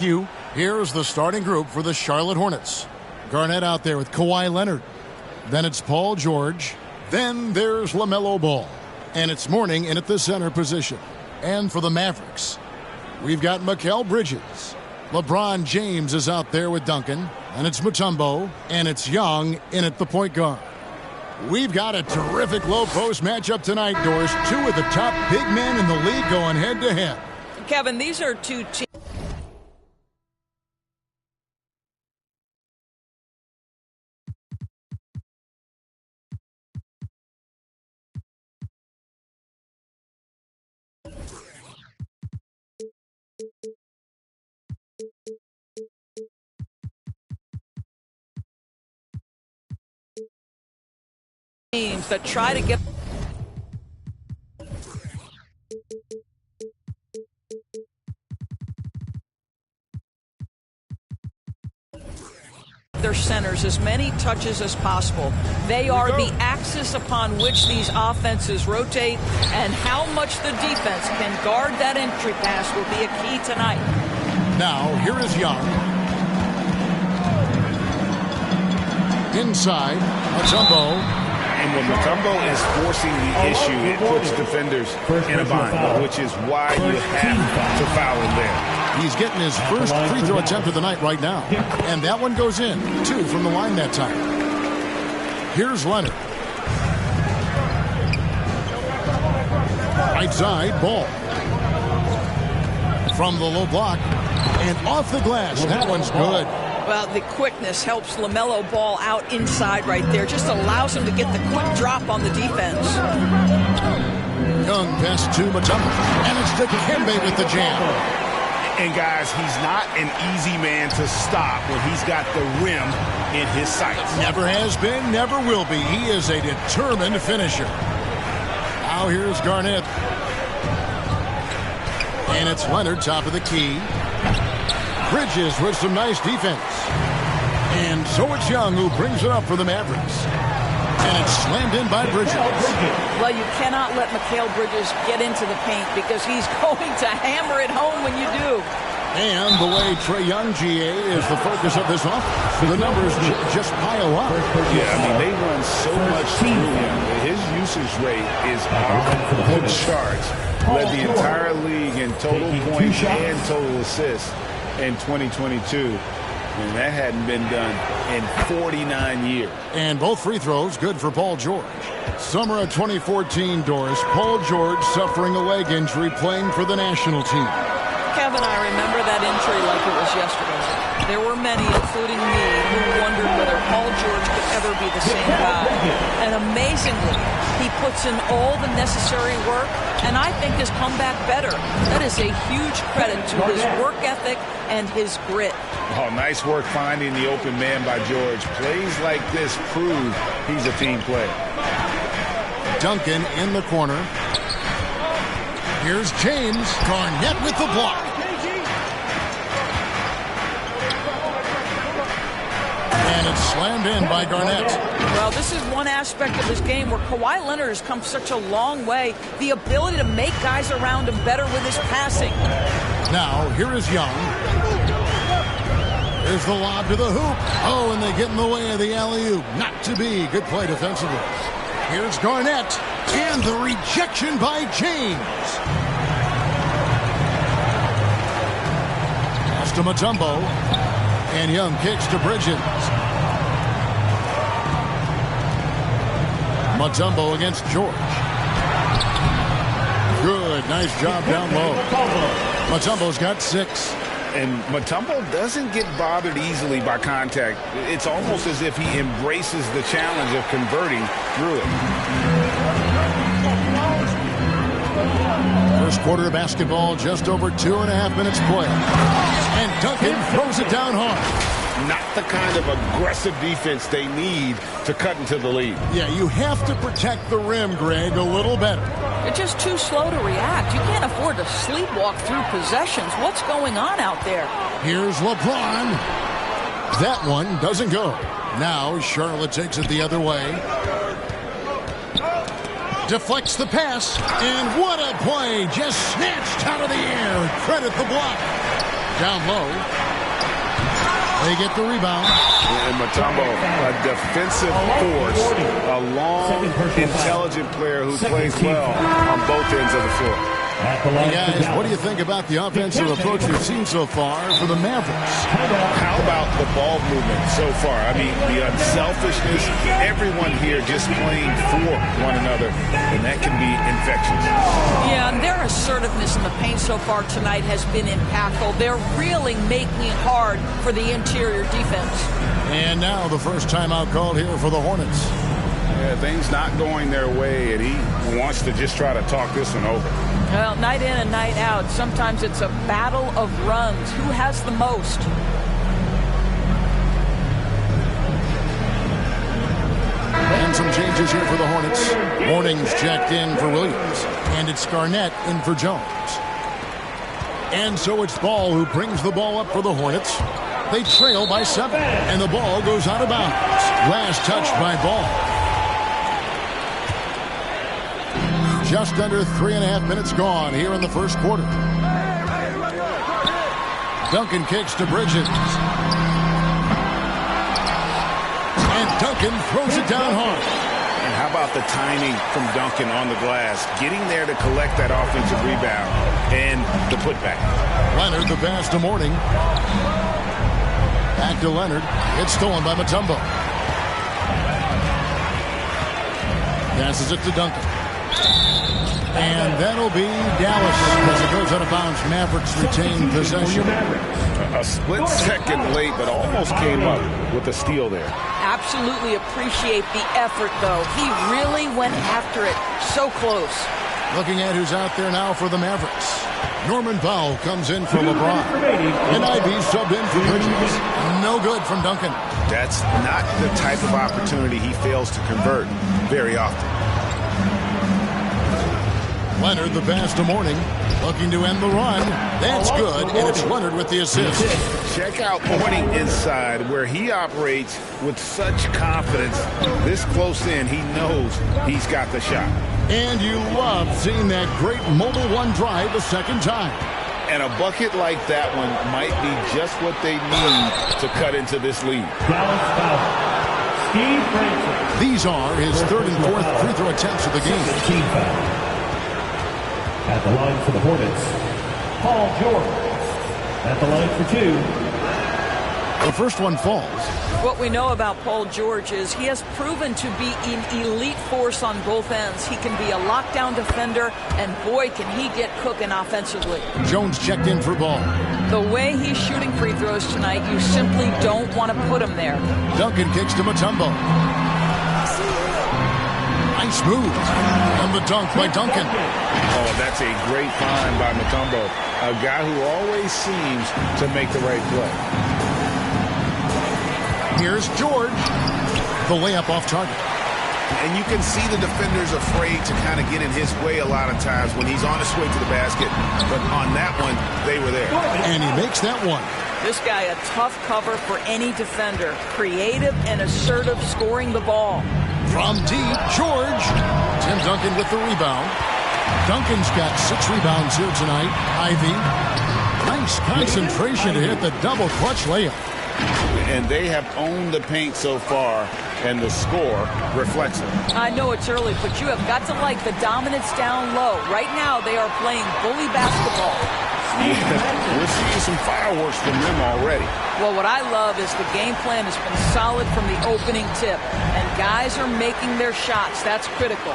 Here's the starting group for the Charlotte Hornets. Garnett out there with Kawhi Leonard. Then it's Paul George. Then there's LaMelo Ball. And it's Mourning in at the center position. And for the Mavericks, we've got Mikal Bridges. LeBron James is out there with Duncan. And it's Mutombo. And it's Young in at the point guard. We've got a terrific low-post matchup tonight, Doris. Two of the top big men in the league going head-to-head. Kevin, these are two teams that try to get their centers as many touches as possible. They are the axis upon which these offenses rotate, and how much the defense can guard that entry pass will be a key tonight. Now, here is Young. Inside, Mutombo. And when Mutombo is forcing the issue, it puts defenders in a bind, which is why you have to foul him there. He's getting his first free throw attempt of the night right now. And that one goes in. 2 from the line that time. Here's Leonard. Right side, Ball. From the low block. And off the glass. That one's good. Well, the quickness helps LaMelo Ball out inside right there. Just allows him to get the quick drop on the defense. Young pass to Mutombo. And it's Dikembe with the jam. And guys, he's not an easy man to stop when he's got the rim in his sights. Never has been, never will be. He is a determined finisher. Now here's Garnett. And it's Leonard, top of the key. Bridges with some nice defense. And so it's Young who brings it up for the Mavericks. And it's slammed in by Bridges. Well, you cannot let Mikal Bridges get into the paint because he's going to hammer it home when you do. And the way Trae Young, GA, is the focus of this offense. The numbers just pile up. Yeah, I mean, they run so much through him. His usage rate is off the charts. Led the entire league in total points and total assists in 2022. And that hadn't been done in 49 years. And both free throws good for Paul George. Summer of 2014, Doris. Paul George suffering a leg injury playing for the national team. Kevin, I remember that injury like it was yesterday. There were many, including me, who wondered whether Paul George could ever be the same guy. And amazingly, he puts in all the necessary work, and I think has come back better. That is a huge credit to his work ethic and his grit. Oh, nice work finding the open man by George. Plays like this prove he's a team player. Duncan in the corner. Here's James. Garnett with the block. And it's slammed in by Garnett. Well, this is one aspect of his game where Kawhi Leonard has come such a long way. The ability to make guys around him better with his passing. Now, here is Young. There's the lob to the hoop. Oh, and they get in the way of the alley-oop. Not to be. Good play defensively. Here's Garnett. And the rejection by James. Pass to Mutombo. And Young kicks to Bridges. Mutombo against George. Good. Nice job down low. Mutombo's got 6. And Mutombo doesn't get bothered easily by contact. It's almost as if he embraces the challenge of converting through it. First quarter of basketball, just over 2.5 minutes play. And Duncan throws it down hard. Not the kind of aggressive defense they need to cut into the lead. Yeah, you have to protect the rim, Greg, a little better. You're just too slow to react. You can't afford to sleepwalk through possessions. What's going on out there? Here's LeBron. That one doesn't go. Now Charlotte takes it the other way. Deflects the pass. And what a play. Just snatched out of the air. Credit the block. Down low. They get the rebound. And Mutombo, a defensive force, a long, intelligent player who plays well on both ends of the floor. Hey guys, what do you think about the offensive approach we've seen so far for the Mavericks? How about the ball movement so far? I mean, the unselfishness, everyone here just playing for one another, and that can be infectious. Yeah, and their assertiveness in the paint so far tonight has been impactful. They're really making it hard for the interior defense. And now the first timeout called here for the Hornets. Yeah, things not going their way, and he wants to just try to talk this one over. Well, night in and night out, sometimes it's a battle of runs. Who has the most? And some changes here for the Hornets. Morning's checked in for Williams. And it's Garnett in for Jones. And so it's Ball who brings the ball up for the Hornets. They trail by 7. And the ball goes out of bounds. Last touch by Ball. Just under 3.5 minutes gone here in the first quarter. Duncan kicks to Bridges. And Duncan throws it down hard. And how about the timing from Duncan on the glass? Getting there to collect that offensive rebound and the putback. Leonard, the pass to Morning. Back to Leonard. It's stolen by Mutombo. Passes it to Duncan. And that'll be Dallas as it goes out of bounds. Mavericks retain possession. A split second late, but almost came up with a steal there. Absolutely appreciate the effort, though. He really went after it. So close. Looking at who's out there now for the Mavericks. Norman Powell comes in for LeBron. And Ivy subbed in for Bridges. No good from Duncan. That's not the type of opportunity he fails to convert very often. Leonard, the pass to Morning, looking to end the run. That's good, and it's Leonard with the assist. Check out Morning inside, where he operates with such confidence. This close in, he knows he's got the shot. And you love seeing that great mobile one drive a second time. And a bucket like that one might be just what they need to cut into this lead. These are his third and fourth free throw attempts of the game. At the line for the Hornets, Paul George. At the line for 2. The first one falls. What we know about Paul George is he has proven to be an elite force on both ends. He can be a lockdown defender, and boy, can he get cooking offensively. Jones checked in for Ball. The way he's shooting free throws tonight, you simply don't want to put him there. Duncan kicks to Mutombo. Nice move. And the dunk by Duncan. Oh, that's a great find by Mutombo. A guy who always seems to make the right play. Here's George. The layup off target. And you can see the defenders afraid to kind of get in his way a lot of times when he's on his way to the basket. But on that one, they were there. And he makes that one. This guy, a tough cover for any defender. Creative and assertive scoring the ball. From deep, George. Tim Duncan with the rebound. Duncan's got 6 rebounds here tonight. Ivy. Nice concentration to hit the double clutch layup. And they have owned the paint so far, and the score reflects it. I know it's early, but you have got to like the dominance down low. Right now, they are playing bully basketball. We're seeing some fireworks from them already. Well, what I love is the game plan has been solid from the opening tip, and guys are making their shots. That's critical.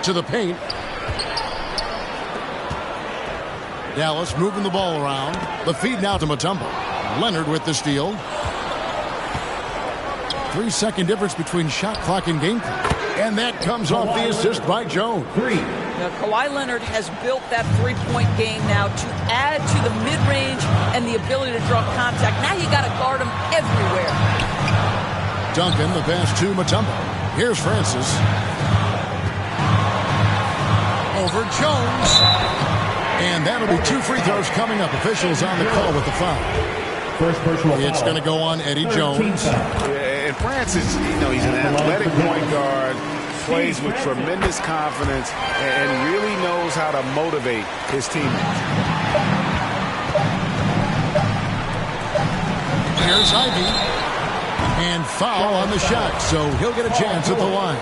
To the paint. Dallas moving the ball around. The feed now to Mutombo. Leonard with the steal. 3-second difference between shot clock and game clock. And that comes off the assist by Jones. Now, Kawhi Leonard has built that three-point game now to add to the mid-range and the ability to draw contact. Now you got to guard him everywhere. Duncan, the pass to Mutombo. Here's Francis. Over Jones. And that'll be 2 free throws coming up. Officials on the call with the foul. First personal foul. It's going to go on Eddie Jones. And Francis, he's an athletic point guard, plays with tremendous confidence, and really knows how to motivate his teammates. Here's Ivy. And foul on the shot, so he'll get a chance at the line.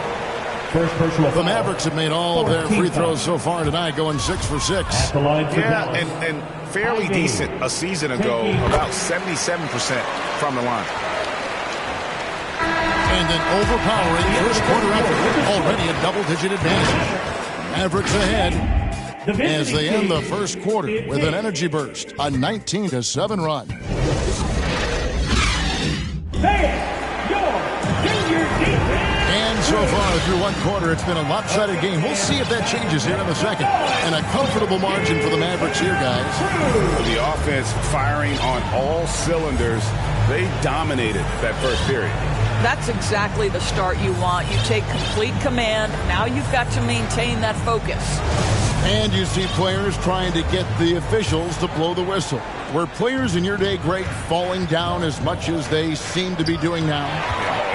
First personal The Mavericks have made all of their free throws so far tonight, going 6 for 6. Yeah, and fairly decent a season ago, about 77% from the line. And an overpowering first quarter effort, already a double-digit advantage. Mavericks ahead as they end the first quarter with an energy burst, a 19-7 run. And so far through one quarter, it's been a lopsided game. We'll see if that changes here in the second. And a comfortable margin for the Mavericks here, guys. The offense firing on all cylinders. They dominated that first period. That's exactly the start you want. You take complete command. Now you've got to maintain that focus. And you see players trying to get the officials to blow the whistle. Were players in your day, Greg, falling down as much as they seem to be doing now?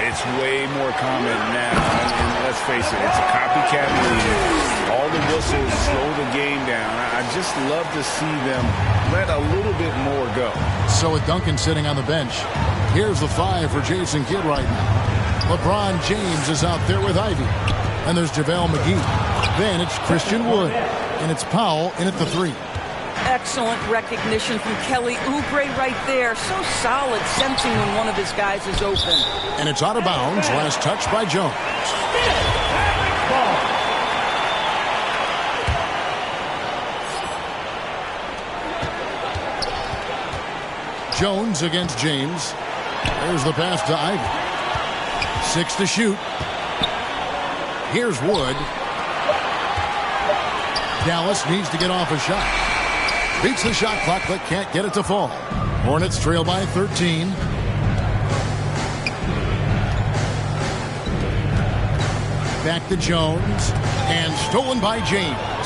It's way more common now. And let's face it, it's a copycat league. All the whistles slow the game down. I just love to see them let a little bit more go. So with Duncan sitting on the bench, here's the 5 for Jason Kidd right now. LeBron James is out there with Ivy. And there's JaVale McGee. Then it's Christian Wood. And it's Powell in at the 3. Excellent recognition from Kelly Oubre right there. So solid, sensing when one of his guys is open. And it's out of bounds. Last touch by Jones. Jones against James. There's the pass to Ivy. 6 to shoot. Here's Wood. Dallas needs to get off a shot. Beats the shot clock, but can't get it to fall. Hornets trail by 13. Back to Jones. And stolen by James.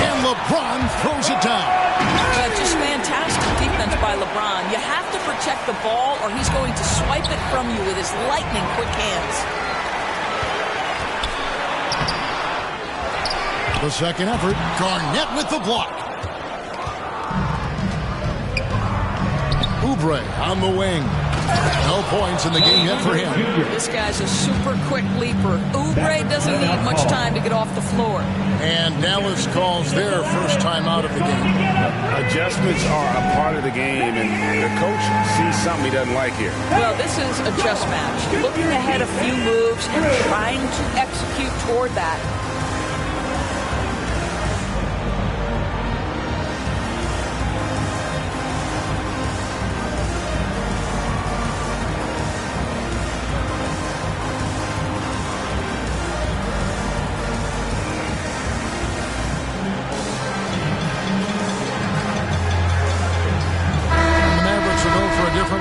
And LeBron throws it down. Just fantastic defense by LeBron. You have to protect the ball or he's going to swipe it from you with his lightning quick hands. The second effort, Garnett with the block. Oubre on the wing. No points in the game yet for him. This guy's a super quick leaper. Oubre doesn't need much time to get off the floor. And Dallas calls their first time out of the game. Adjustments are a part of the game, and the coach sees something he doesn't like here. Well, this is a just match. Looking ahead a few moves and trying to execute toward that.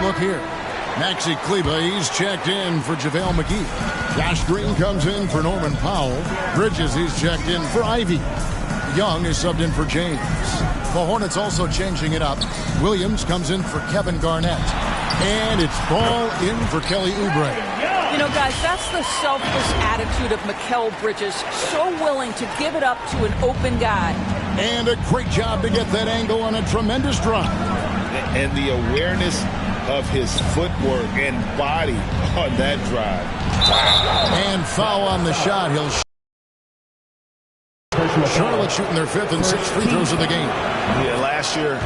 Look here. Maxi Kleba, he's checked in for JaVale McGee. Josh Green comes in for Norman Powell. Bridges, he's checked in for Ivy. Young is subbed in for James. The Hornets also changing it up. Williams comes in for Kevin Garnett. And it's ball in for Kelly Oubre. You know, guys, that's the selfless attitude of Mikal Bridges. So willing to give it up to an open guy. And a great job to get that angle on a tremendous drive. And the awareness of his footwork and body on that drive. And foul on the shot. He'll Charlotte shooting their 5th and 6th free throws of the game. Yeah, last year,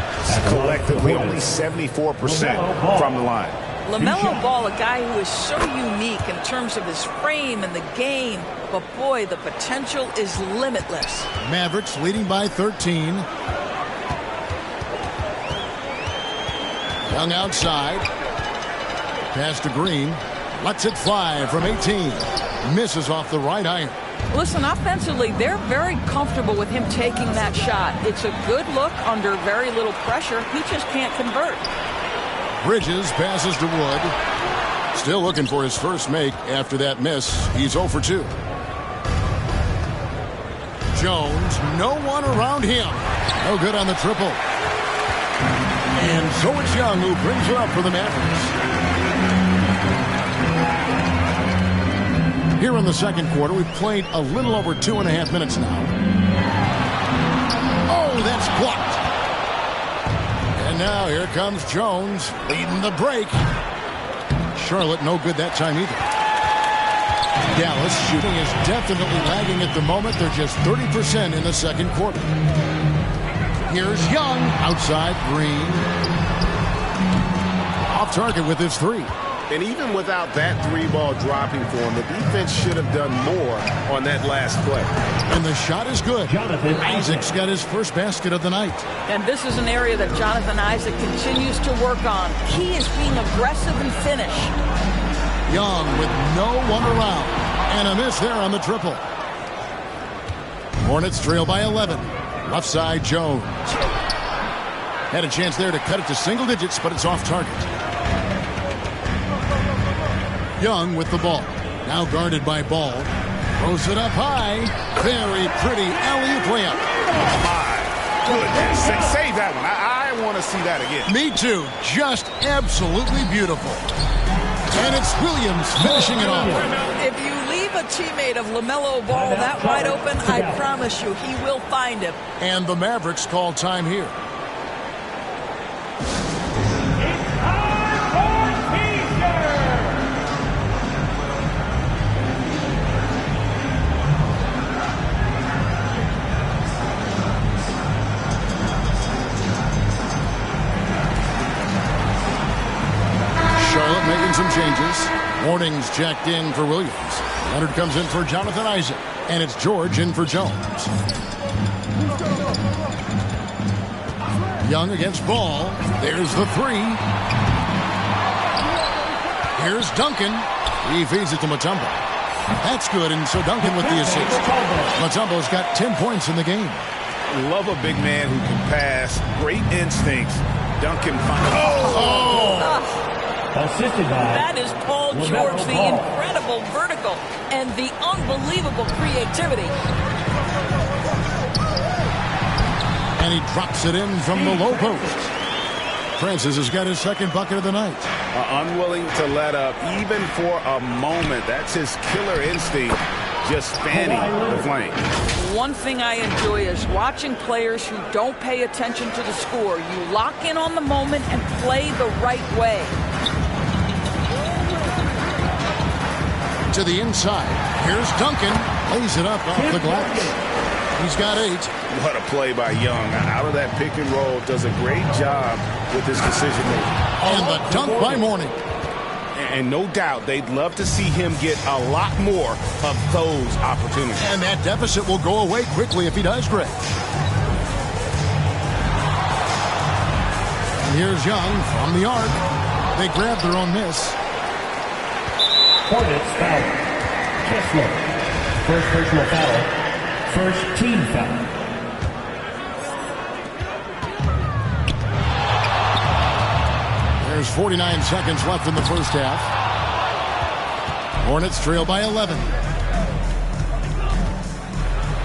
collectively, only 74% from the line. LaMelo Ball, a guy who is so unique in terms of his frame and the game. But, boy, the potential is limitless. Mavericks leading by 13. Young outside. Pass to Green. Lets it fly from 18. Misses off the right iron. Listen, offensively, they're very comfortable with him taking that shot. It's a good look under very little pressure. He just can't convert. Bridges passes to Wood. Still looking for his first make after that miss. He's 0 for 2. Jones, no one around him. No good on the triple. And so it's Young who brings it up for the Mavericks. Here in the second quarter, we've played a little over 2.5 minutes now. Oh, that's blocked. And now here comes Jones leading the break. Charlotte no good that time either. Dallas shooting is definitely lagging at the moment. They're just 30% in the second quarter. Here's Young outside Green. Off target with his three. And even without that three-ball dropping for him, the defense should have done more on that last play. And the shot is good. Isaac's got his first basket of the night. And this is an area that Jonathan Isaac continues to work on. Key is being aggressive and finish. Young with no one around. And a miss there on the triple. Hornets trail by 11. Left side, Jones. Had a chance there to cut it to single digits, but it's off target. Young with the ball. Now guarded by Ball. Throws it up high. Very pretty alley-oop layup. My goodness. Save that one. I want to see that again. Me too. Just absolutely beautiful. And it's Williams finishing it off. If you leave a teammate of LaMelo Ball that wide open, I promise you he will find him. And the Mavericks call time here. Charlotte making some changes. Warnings checked in for Williams. Leonard comes in for Jonathan Isaac. And it's George in for Jones. Young against Ball. There's the three. Here's Duncan. He feeds it to Mutombo. That's good, and so Duncan with the assist. Mutombo's got 10 points in the game. Love a big man who can pass. Great instincts. Duncan. That is Paul George, the incredible vertical and the unbelievable creativity. And he drops it in from the low post. Francis has got his second bucket of the night. Unwilling to let up even for a moment. That's his killer instinct, just fanning the flame. One thing I enjoy is watching players who don't pay attention to the score. You lock in on the moment and play the right way. To the inside. Here's Duncan. Lays it up off the glass. He's got 8. What a play by Young. Out of that pick and roll, does a great job with his decision making. And the dunk by Mourning. And no doubt they'd love to see him get a lot more of those opportunities. And that deficit will go away quickly if he does great. And here's Young from the arc. They grab their own miss. Hornets foul. Kessler. First personal foul. First team foul. There's 49 seconds left in the first half. Hornets trail by 11.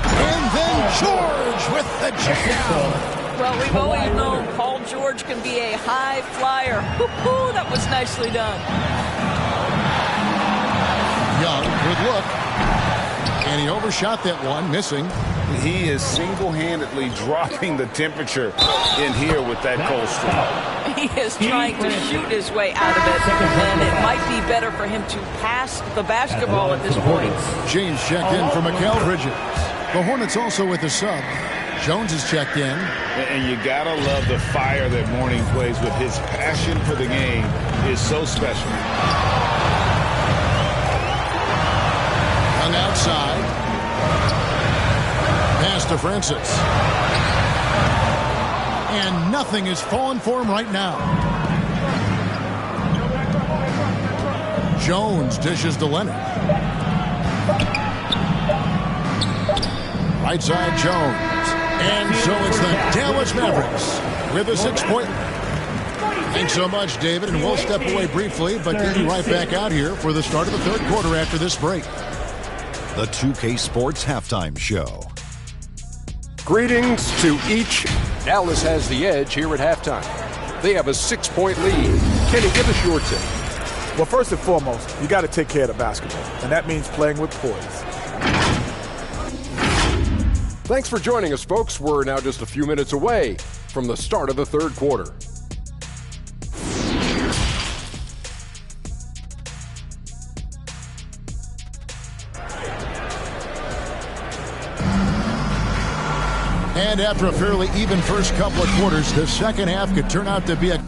And then George with the jam. Well, we've always known Paul George can be a high flyer. Woo-hoo, that was nicely done. Young, good look. And he overshot that one, missing. He is single-handedly dropping the temperature in here with that cold streak. He is trying to shoot his way out of it, and it might be better for him to pass the basketball at this point. James checked in for Mikal Bridges. The Hornets also with a sub. Jones is checked in. And you gotta love the fire that Mourning plays with. His passion for the game is so special. Young outside. Pass to Francis. And nothing is falling for him right now. Jones dishes to Leonard. Right side, Jones. And so it's the Dallas Mavericks with a 6-point. Thanks so much, David, and we'll step away briefly, but get you right back out here for the start of the third quarter after this break. The 2K Sports Halftime Show. Greetings to each. Dallas has the edge here at halftime. They have a 6-point lead. Kenny, give us your take. Well, first and foremost, you got to take care of the basketball, and that means playing with poise. Thanks for joining us, folks. We're now just a few minutes away from the start of the third quarter. And after a fairly even first couple of quarters, the second half could turn out to be a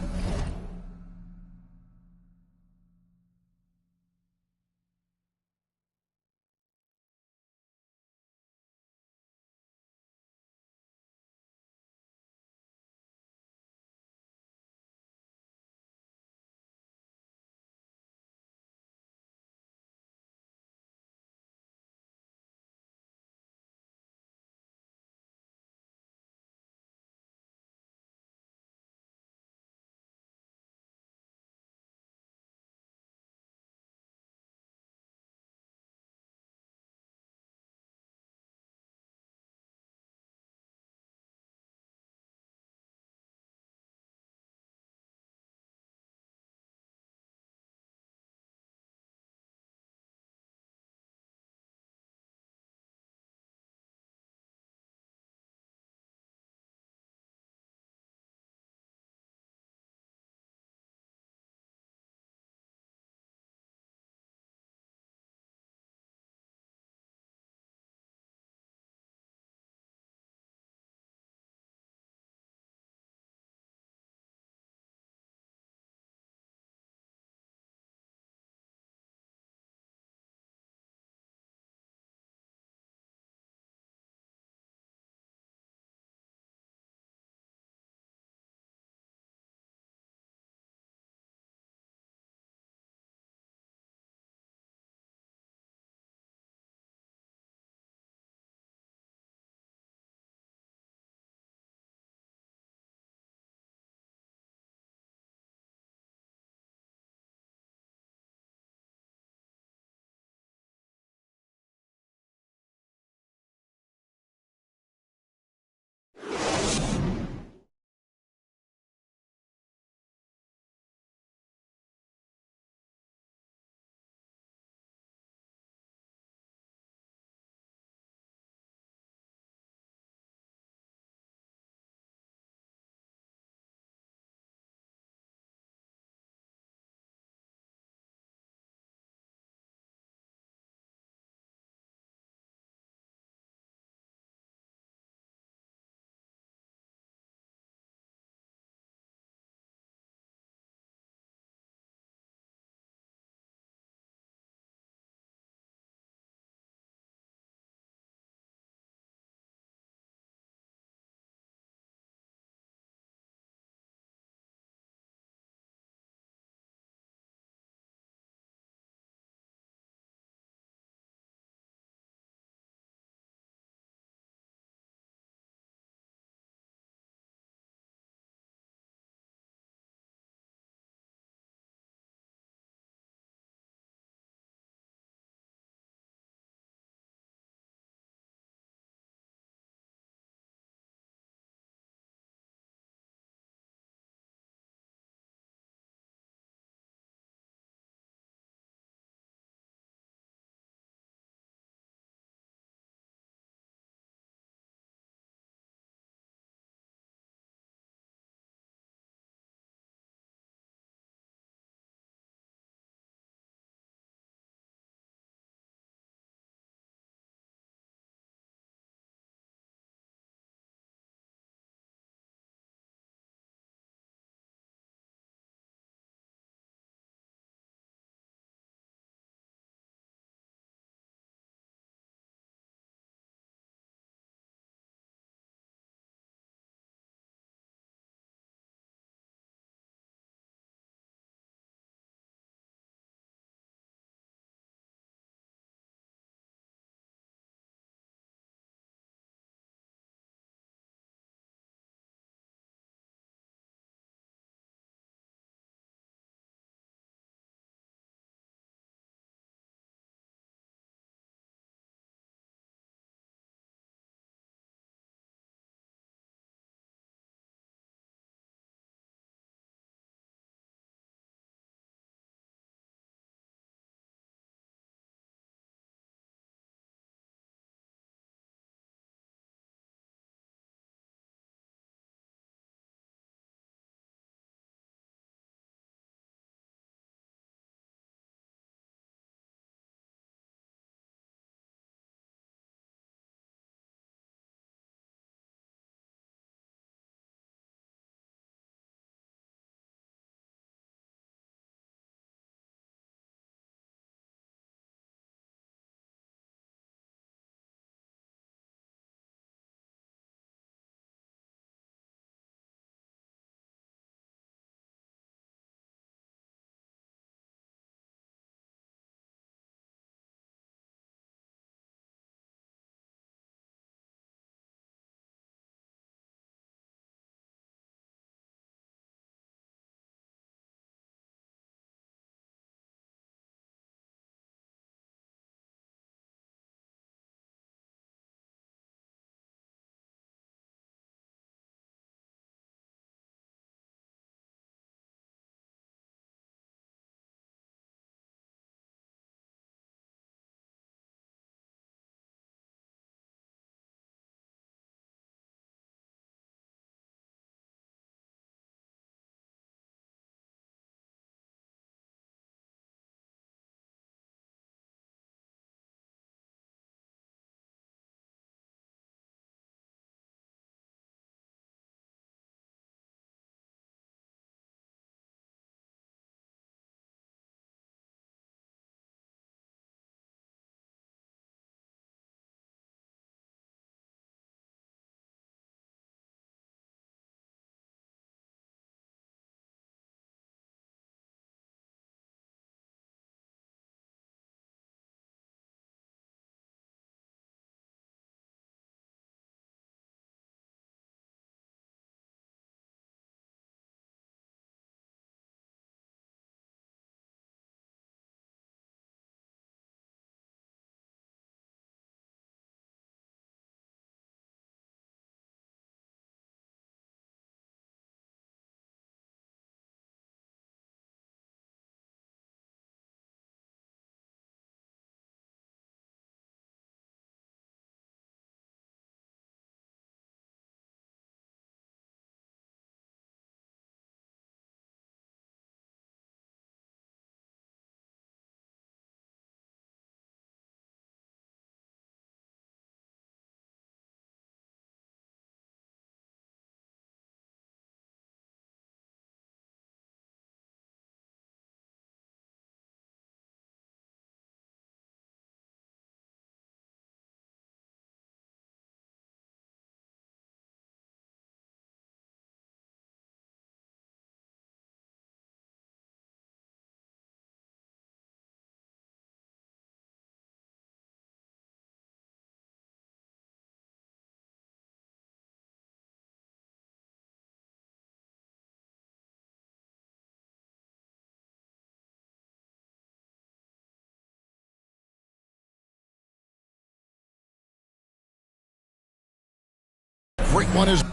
Great one is...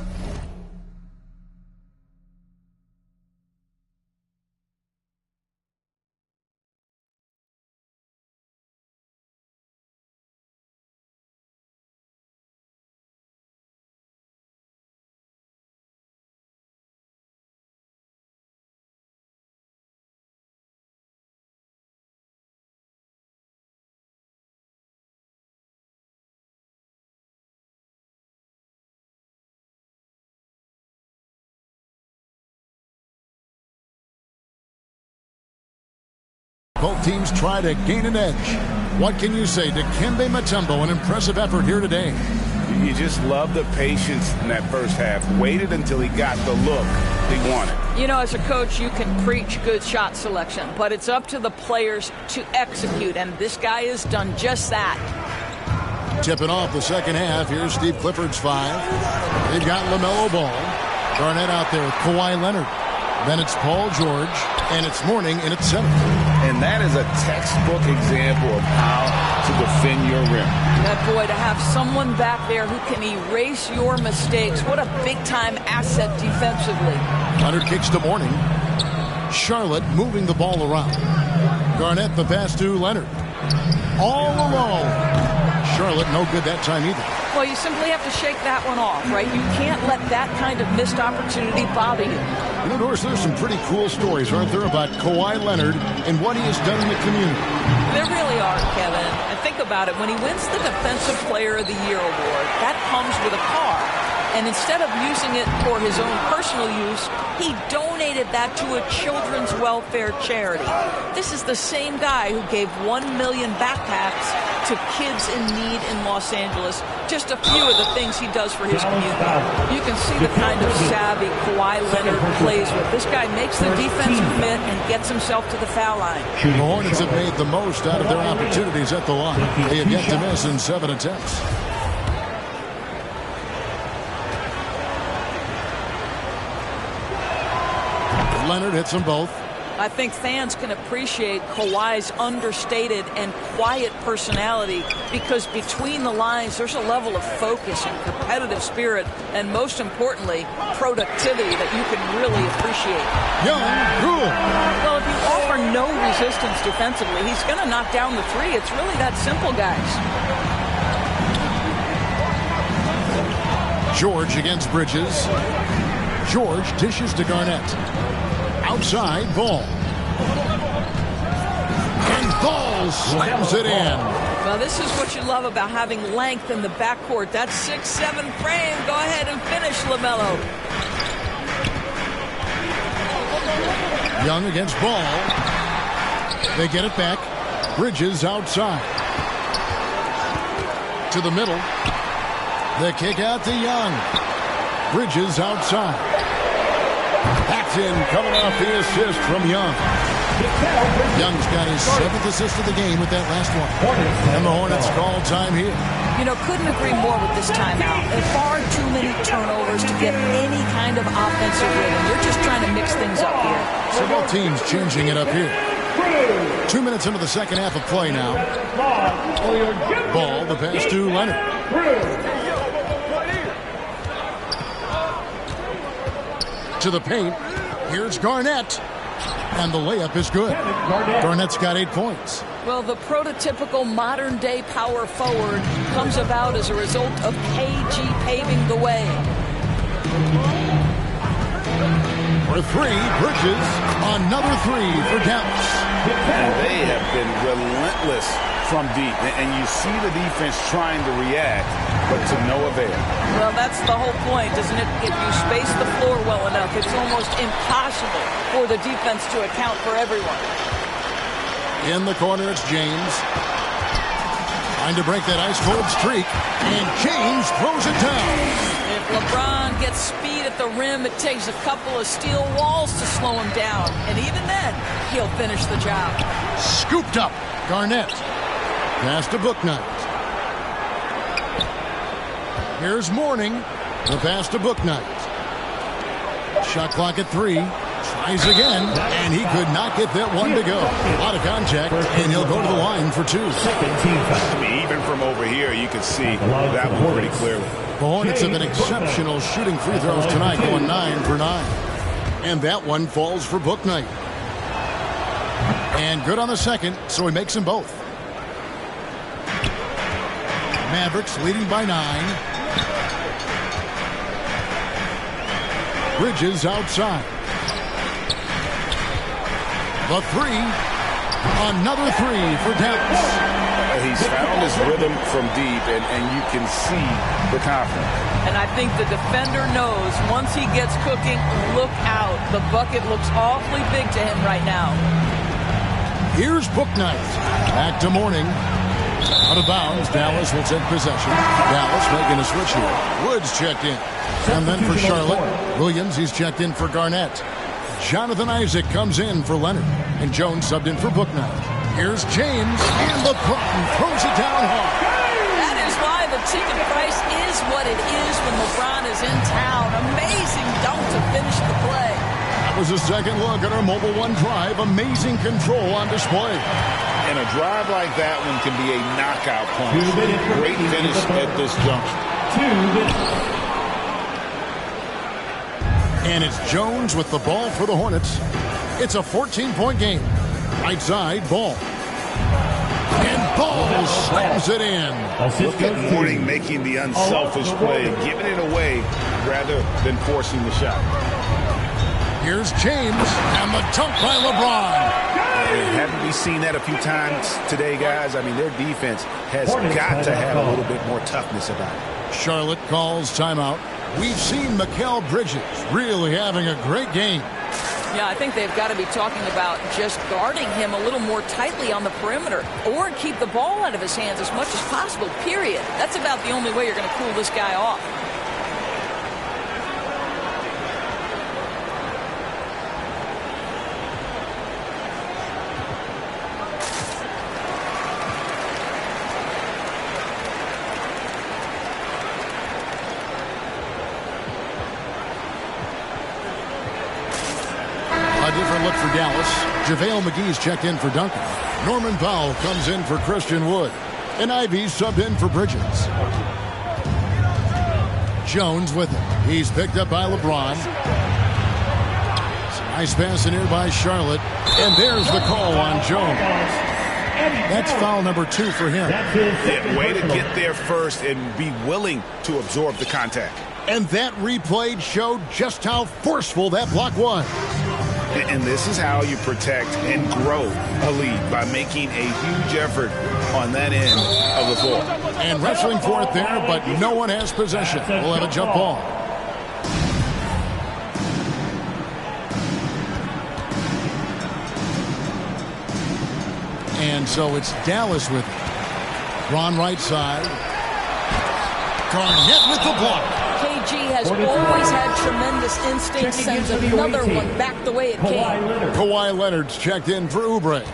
Both teams try to gain an edge. What can you say? Dikembe Mutombo, an impressive effort here today. You just love the patience in that first half. Waited until he got the look he wanted. You know, as a coach, you can preach good shot selection, but it's up to the players to execute, and this guy has done just that. Tipping off the second half. Here's Steve Clifford's 5. They've got LaMelo Ball. Garnett out there with Kawhi Leonard. Then it's Paul George, and it's Mourning in its center. And that is a textbook example of how to defend your rim. That boy, to have someone back there who can erase your mistakes, what a big-time asset defensively. Leonard kicks to Mourning. Charlotte moving the ball around. Garnett the pass to Leonard. All alone. Charlotte no good that time either. Well, you simply have to shake that one off, right? You can't let that kind of missed opportunity bother you. You know, Doris, there's some pretty cool stories, aren't there, about Kawhi Leonard and what he has done in the community. There really are, Kevin. And think about it. When he wins the Defensive Player of the Year award, that comes with a car. And instead of using it for his own personal use, he donated that to a children's welfare charity. This is the same guy who gave 1 million backpacks to kids in need in Los Angeles. Just a few of the things he does for his community. You can see the kind of savvy Kawhi Leonard plays with. This guy makes the defense commit and gets himself to the foul line. The Hornets have made the most out of their opportunities at the line. They have yet to miss in 7 attempts. Leonard hits them both. I think fans can appreciate Kawhi's understated and quiet personality because between the lines there's a level of focus and competitive spirit and most importantly productivity that you can really appreciate. Young, cool. Well, if you offer no resistance defensively, he's going to knock down the three. It's really that simple, guys. George against Bridges. George dishes to Garnett. Outside, Ball. And Ball slams it in. Well, this is what you love about having length in the backcourt. That 6'7" frame. Go ahead and finish, LaMelo. Young against Ball. They get it back. Bridges outside. To the middle. The kick out to Young. Bridges outside. Paxton coming off the assist from Young. Young's got his 7th assist of the game with that last one. And the Hornets call time here. You know, couldn't agree more with this timeout. Far too many turnovers to get any kind of offensive rhythm. You're just trying to mix things up here. So both teams changing it up here. 2 minutes into the second half of play now. Ball, the pass to Leonard. To the paint. Here's Garnett. And the layup is good. Garnett's got 8 points. Well, the prototypical modern-day power forward comes about as a result of KG paving the way. For 3, Bridges. Another 3 for Dallas. And they have been relentless from deep. And you see the defense trying to react, but to no avail. Well, that's the whole point, isn't it? If you space the floor well enough, it's almost impossible for the defense to account for everyone. In the corner, it's James. Trying to break that ice-cold streak. And James throws it down. If LeBron gets speed at the rim, it takes a couple of steel walls to slow him down. And even then, he'll finish the job. Scooped up. Garnett. Pass to Bouknight. Here's Mourning. The pass to Bouknight. Shot clock at 3. Tries again, and he could not get that one to go. A lot of contact, and he'll go to the line for 2. I mean, even from over here, you can see that one pretty clearly. The Hornets have been exceptional shooting free throws tonight, going 9 for 9. And that one falls for Bouknight. And good on the second, so he makes them both. Mavericks leading by 9. Bridges outside. The 3. Another 3 for Dallas. He's found his rhythm from deep, and you can see the confidence. And I think the defender knows once he gets cooking, look out. The bucket looks awfully big to him right now. Here's Bouknight. Back to Mourning. Out of bounds. Dallas will take possession. Dallas making a switch here. Woods checked in. And then for Charlotte, Williams, he's checked in for Garnett. Jonathan Isaac comes in for Leonard. And Jones subbed in for Bouknight. Here's James, and LeBron throws it down hard. That is why the ticket price is what it is when LeBron is in town. Amazing dunk to finish the play. That was a second look at our Mobile One drive. Amazing control on display. And a drive like that one can be a knockout punch. Great finish at this juncture. 2 minutes. And it's Jones with the ball for the Hornets. It's a 14-point game. Right side, Ball. And Ball slams it in. Look at Mourning making the unselfish play, giving it away rather than forcing the shot. Here's James, and the dunk by LeBron. Haven't we seen that a few times today, guys? I mean, their defense has got to have a little bit more toughness about it. Charlotte calls timeout. We've seen Mikal Bridges really having a great game. Yeah, I think they've got to be talking about just guarding him a little more tightly on the perimeter or keep the ball out of his hands as much as possible, period. That's about the only way you're going to cool this guy off. Different look for Dallas. JaVale McGee's checked in for Duncan. Norman Powell comes in for Christian Wood. And Ivy's subbed in for Bridges. Jones with him. He's picked up by LeBron. Nice pass in here by Charlotte. And there's the call on Jones. That's foul number 2 for him. Yeah, way to get there first and be willing to absorb the contact. And that replay showed just how forceful that block was. And this is how you protect and grow a lead, by making a huge effort on that end of the floor. And wrestling for it there, but no one has possession. We'll have a jump ball. And so it's Dallas with it. Ron right side. Garnett with the block. KG has always had tremendous instinct, sends another one back the way it came. Kawhi Leonard's checked in for Oubre.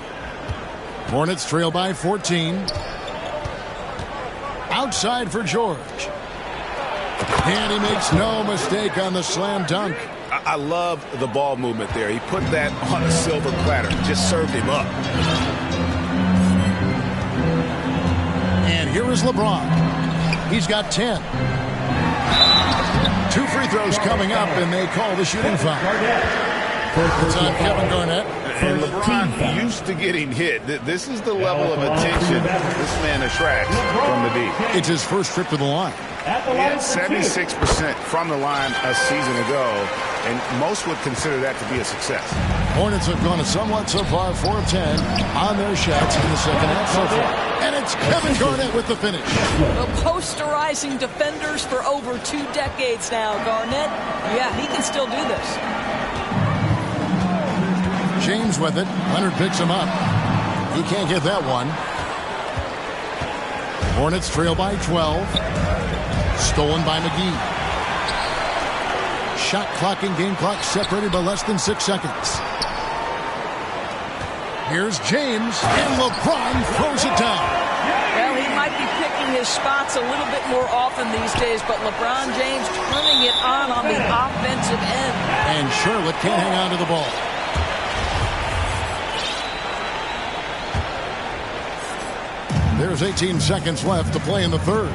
Hornets trail by 14. Outside for George. And he makes no mistake on the slam dunk. I love the ball movement there. He put that on a silver platter. Just served him up. And here is LeBron. He's got 10. 2 free throws coming up, and they call the shooting foul. It's on Kevin Garnett. And LeBron used to getting hit. This is the level of attention this man attracts from the deep. It's his first trip to the line. He had 76% from the line a season ago, and most would consider that to be a success. Hornets have gone somewhat so far, 4 of 10 on their shots in the second half so far. And it's Kevin Garnett with the finish. Well, posterizing defenders for over 2 decades now, Garnett. Yeah, he can still do this. James with it. Leonard picks him up. He can't get that one. Hornets trail by 12. Stolen by McGee. Shot clock and game clock separated by less than 6 seconds. Here's James, and LeBron throws it down. Well, he might be picking his spots a little bit more often these days, but LeBron James turning it on the offensive end. And Charlotte can't hang on to the ball. There's 18 seconds left to play in the third.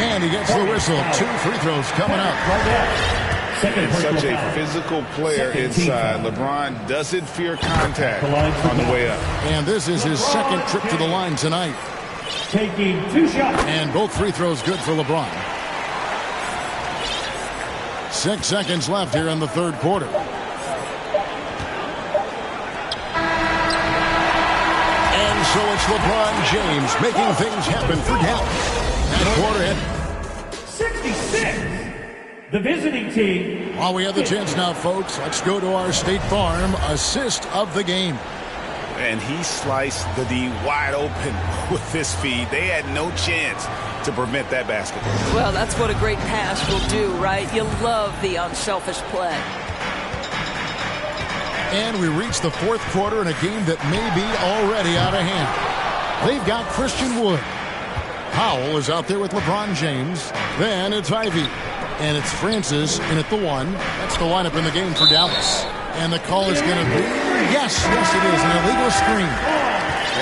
And he gets the whistle. 2 free throws coming up. And such a physical player inside. LeBron doesn't fear contact on the way up. And this is his second trip to the line tonight. Taking 2 shots. And both free throws good for LeBron. 6 seconds left here in the third quarter. And so it's LeBron James making things happen for Dallas. That quarter hit. 66. The visiting team. While we have the chance now, folks, let's go to our State Farm assist of the game. And he sliced the D wide open with this feed. They had no chance to prevent that basket. Well, that's what a great pass will do, right? You love the unselfish play. And we reach the fourth quarter in a game that may be already out of hand. They've got Christian Wood. Powell is out there with LeBron James. Then it's Ivy. And it's Francis in at the 1. That's the lineup in the game for Dallas. And the call is going to be, yes, it is, an illegal screen.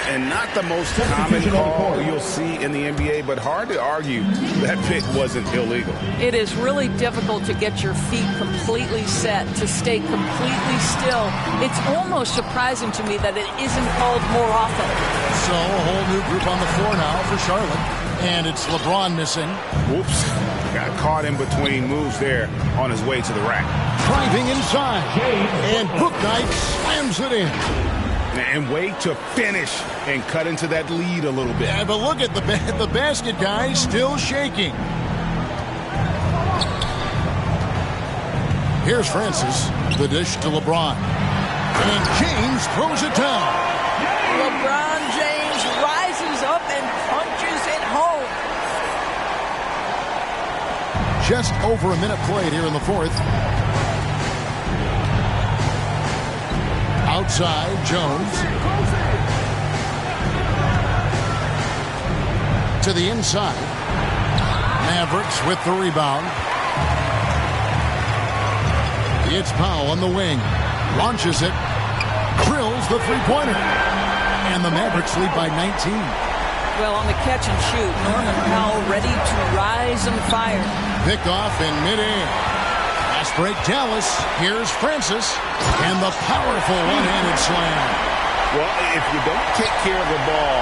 And not the most common call you'll see in the NBA, but hard to argue that pick wasn't illegal. It is really difficult to get your feet completely set, to stay completely still. It's almost surprising to me that it isn't called more often. So a whole new group on the floor now for Charlotte. And it's LeBron missing. Whoops. Got caught in between moves there on his way to the rack. Driving inside. And Bouknight slams it in. And wait to finish and cut into that lead a little bit. Yeah, but look at the basket, guys, still shaking. Here's Francis. The dish to LeBron. And James throws it down. LeBron James rises up and punches it home. Just over a minute played here in the fourth. Outside, Jones. To the inside. Mavericks with the rebound. It's Powell on the wing. Launches it. Drills the three-pointer. And the Mavericks lead by 19. Well, on the catch and shoot, Norman Powell ready to rise and fire. Picked off in midair. Fast break Dallas. Here's Francis. And the powerful one-handed slam. Well, if you don't take care of the ball,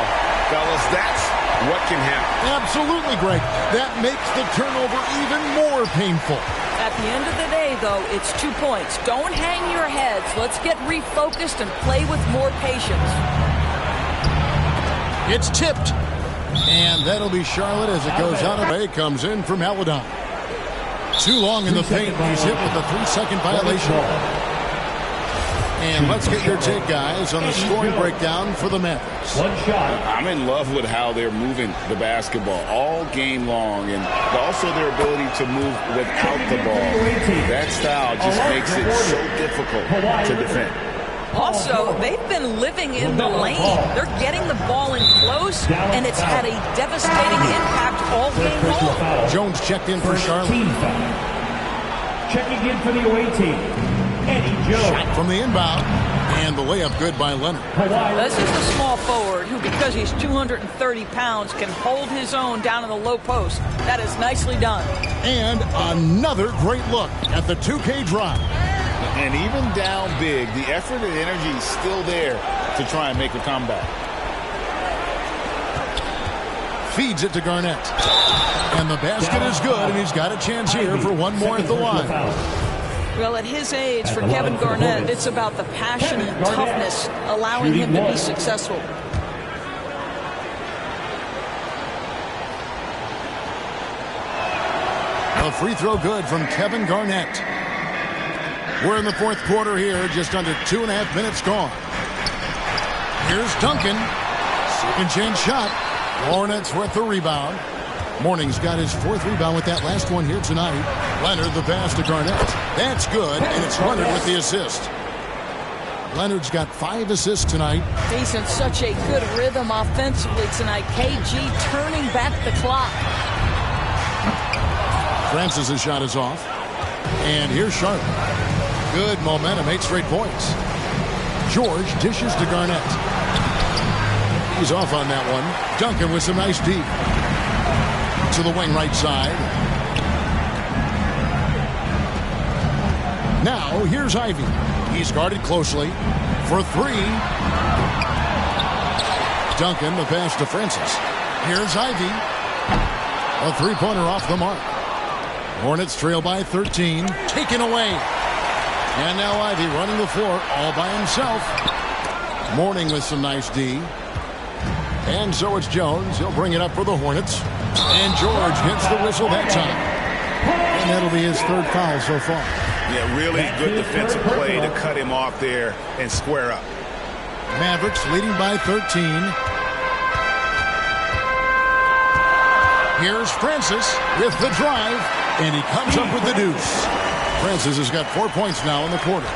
fellas, that's what can happen. Absolutely, Greg. That makes the turnover even more painful. At the end of the day, though, it's 2 points. Don't hang your heads. Let's get refocused and play with more patience. It's tipped. And that'll be Charlotte as it goes out of play. Comes in from Maledon. Too long in the paint. He's hit with a 3-second violation. And let's get your take, guys, on the scoring breakdown for the Mavericks. One shot. I'm in love with how they're moving the basketball all game long, and also their ability to move without the ball. That style just makes it so difficult to defend. Also, they've been living in the lane. They're getting the ball in close, and it's had a devastating impact all game long. Jones checked in for Charlotte. Checking in for the away team, Eddie Jones. Shot from the inbound, and the layup good by Leonard. This is a small forward who, because he's 230 pounds, can hold his own down in the low post. That is nicely done. And another great look at the 2K drive. And even down big, the effort and energy is still there to try and make a comeback. Feeds it to Garnett. And the basket is good, and he's got a chance here for one more at the line. Well, at his age, for Kevin Garnett, it's about the passion and toughness allowing him to be successful. A free throw good from Kevin Garnett. We're in the fourth quarter here, just under 2.5 minutes gone. Here's Duncan. Second chance shot. Hornets with the rebound. Morning's got his 4th rebound with that last one here tonight. Leonard, the pass to Garnett. That's good, and it's Leonard with the assist. Leonard's got 5 assists tonight. He's in such a good rhythm offensively tonight. KG turning back the clock. Francis' shot is off. And here's Charlotte. Good momentum, 8 straight points. George dishes to Garnett. He's off on that one. Duncan with some nice D. To the wing right side. Now, here's Ivy. He's guarded closely for 3. Duncan, the pass to Francis. Here's Ivy. A 3-pointer off the mark. Hornets trail by 13. Taken away. And now Ivy running the floor all by himself. Morning with some nice D. And so it's Jones. He'll bring it up for the Hornets. And George gets the whistle that time. And that'll be his 3rd foul so far. Yeah, really good defensive play to cut him off there and square up. Mavericks leading by 13. Here's Francis with the drive. And he comes up with the deuce. Francis has got 4 points now in the quarter.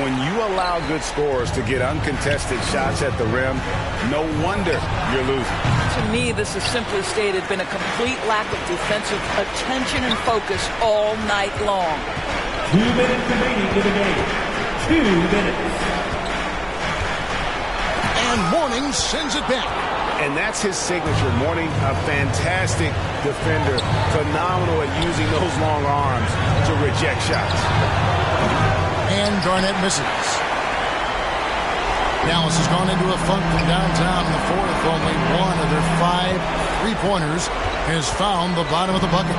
When you allow good scorers to get uncontested shots at the rim, no wonder you're losing. To me, this has simply stated been a complete lack of defensive attention and focus all night long. 2 minutes remaining in the game. 2 minutes. And Morning sends it back. And that's his signature. Morning, a fantastic defender. Phenomenal at using those long arms to reject shots. And Garnett misses. Dallas has gone into a funk from downtown in the 4th. Only one of their 5 3-pointers has found the bottom of the bucket.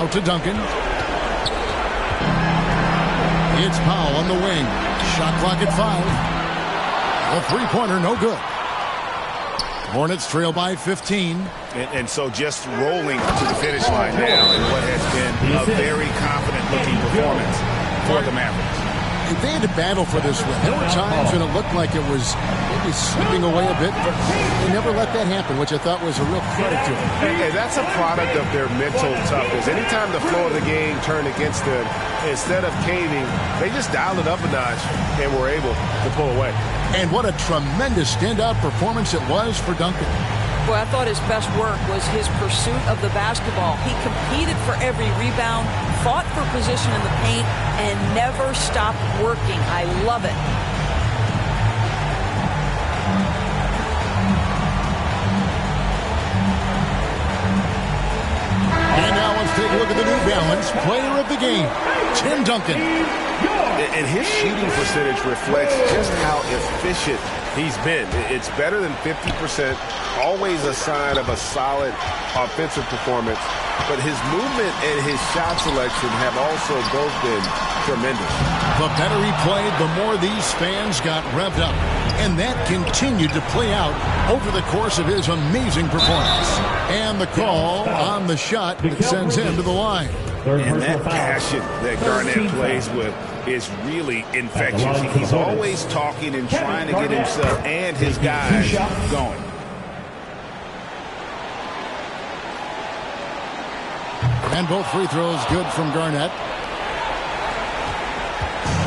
Out to Duncan. It's Powell on the wing. Shot clock at 5. A 3-pointer, no good. Hornets trail by 15. And so just rolling to the finish line now in what has been a very confident-looking performance for the Mavericks. They had to battle for this win. There were times when it looked like it was maybe slipping away a bit, but they never let that happen, which I thought was a real credit to them. And that's a product of their mental toughness. Anytime the flow of the game turned against them, instead of caving, they just dialed it up a notch and were able to pull away. And what a tremendous standout performance it was for Duncan. Boy, I thought his best work was his pursuit of the basketball. He competed for every rebound, fought for position in the paint, and never stopped working. I love it. And now let's take a look at the New Balance player of the game, Tim Duncan. And his shooting percentage reflects just how efficient he's been. It's better than 50%, always a sign of a solid offensive performance. But his movement and his shot selection have also both been tremendous. The better he played, the more these fans got revved up. And that continued to play out over the course of his amazing performance. And the call on the shot that sends him to the line. And that passion that Garnett plays with is really infectious. He's always talking and trying to get himself and his guys going. And both free throws good from Garnett.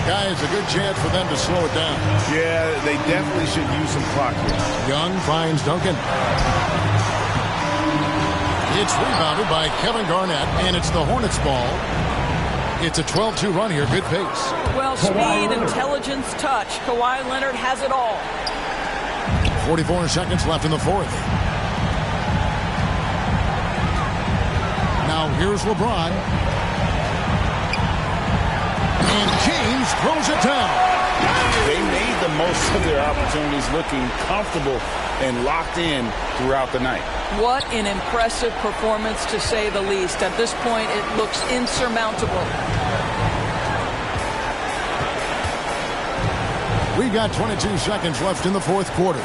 Guys, a good chance for them to slow it down. Yeah, they definitely should use some clock here. Young finds Duncan. It's rebounded by Kevin Garnett, and it's the Hornets' ball. It's a 12-2 run here. Good pace. Well, speed, intelligence, touch. Kawhi Leonard has it all. 44 seconds left in the 4th. Now here's LeBron. And James throws it down. They made the most of their opportunities, looking comfortable and locked in throughout the night. What an impressive performance, to say the least. At this point, it looks insurmountable. We've got 22 seconds left in the 4th quarter.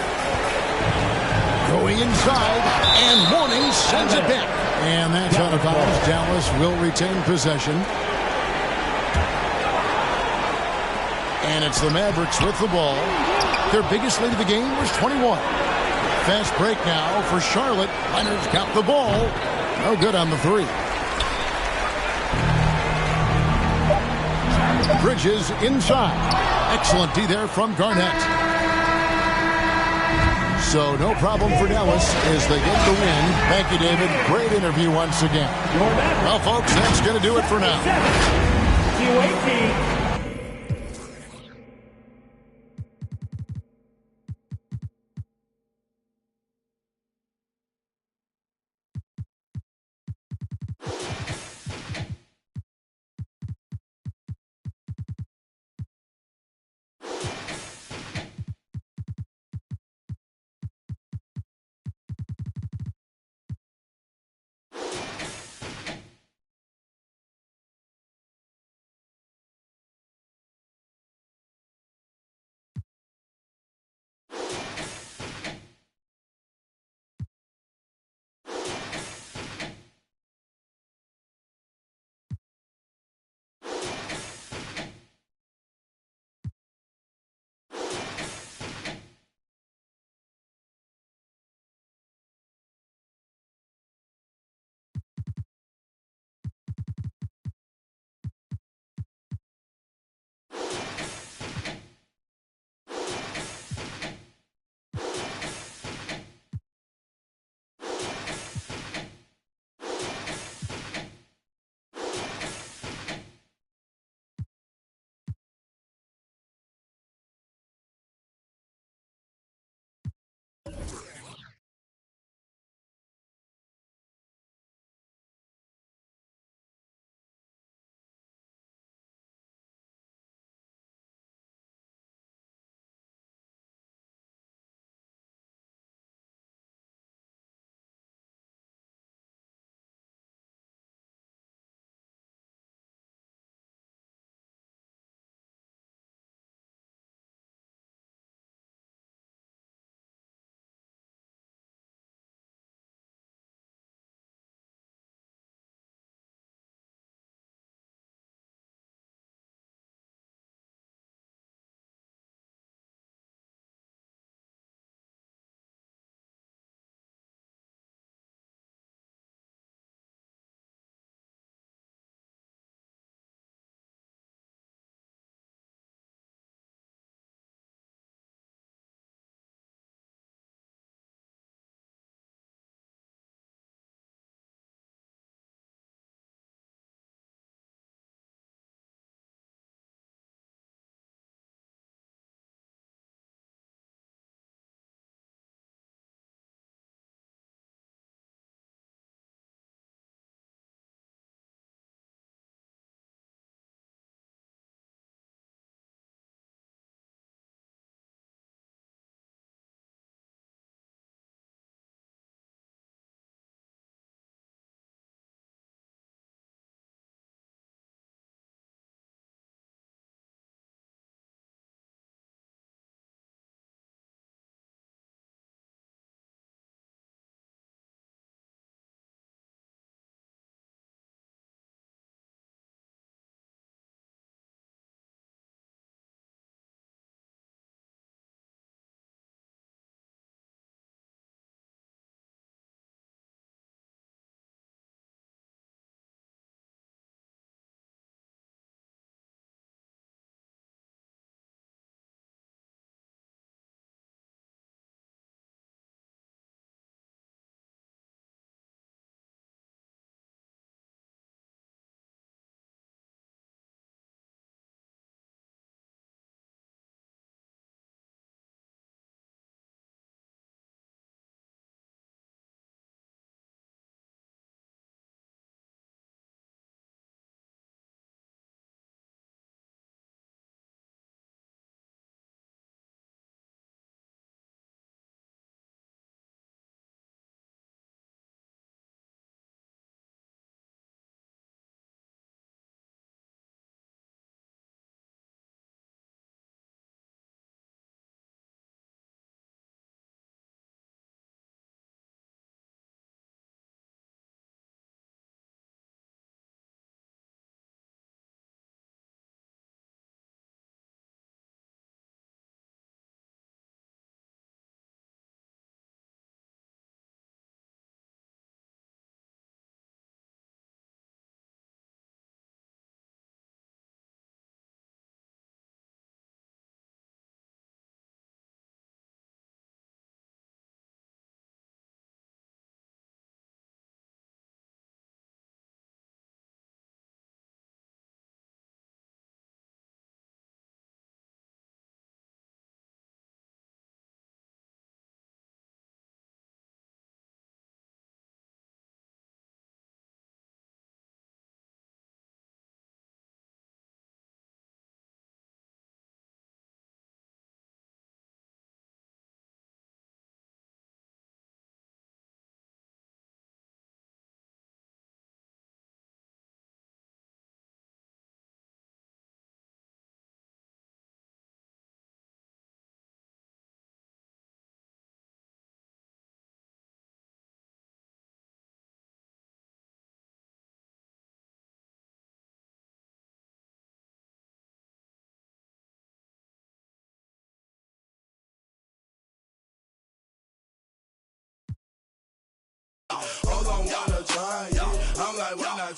Going inside, and Morning sends it back. And that's out of bounds. Dallas will retain possession. And it's the Mavericks with the ball. Their biggest lead of the game was 21. Fast break now for Charlotte. Leonard's got the ball. No good on the three. Bridges inside. Excellent D there from Garnett. So no problem for Dallas as they get the win. Thank you, David. Great interview once again. Well, folks, that's going to do it for now. 7-18.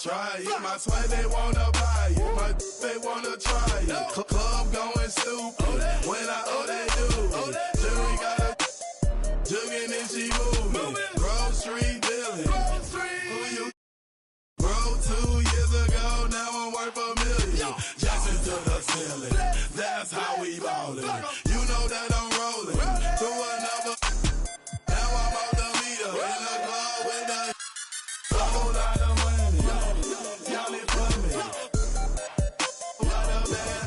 try it. My swag, they wanna buy it. My they wanna try it. Club going stupid. When I they do it. Jury got a jugging and she moving. Grocery dealing. Who you? Bro, 2 years ago, now I'm worth $1 million. Jackson to the ceiling. That's how we ballin'. You know that I'm rolling. To another. Now I'm out the meter. In the club with a whole lot of money. Y'all it for me. What a bad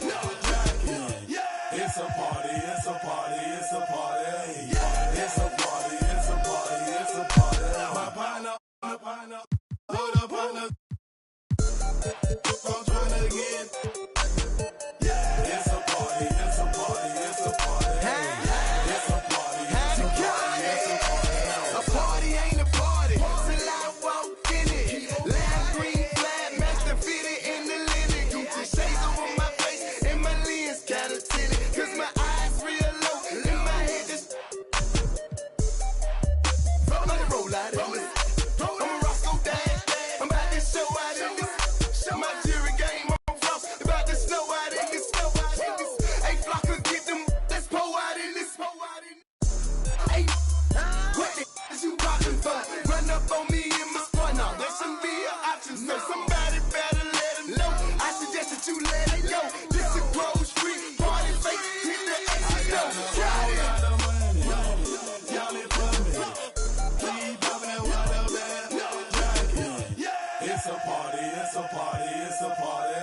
jacket. It's a party, it's a party, it's a party. It's a party, it's a party, it's a party. My partner, hold up on the. I'm trying to get. It's a party, it's a party, it's a party. It's a party, it's a party, it's a party. A party ain't a party till I walk in it. Lime green flag, master fitted in the linen. Gucci shades over my face and my lens kinda tinted. Cause my eyes real low and my head just. I'm gonna roll out of this. I'm a Roscoe Dash. I'm about to show out in this. My jury game on frost. About to snow out in this. Hey, Flocker, get them. Let's pour out in this. Hey, what the is you poppin' for? Run up on me in my sport now. That shouldn't be an option. So somebody better let him know. I suggest that you let it go. This is Grove Street. Party face. Hit the exit door. Got it. Y'all it for me. Keep poppin' that water bad jacket. It's a party, it's a party, it's a party.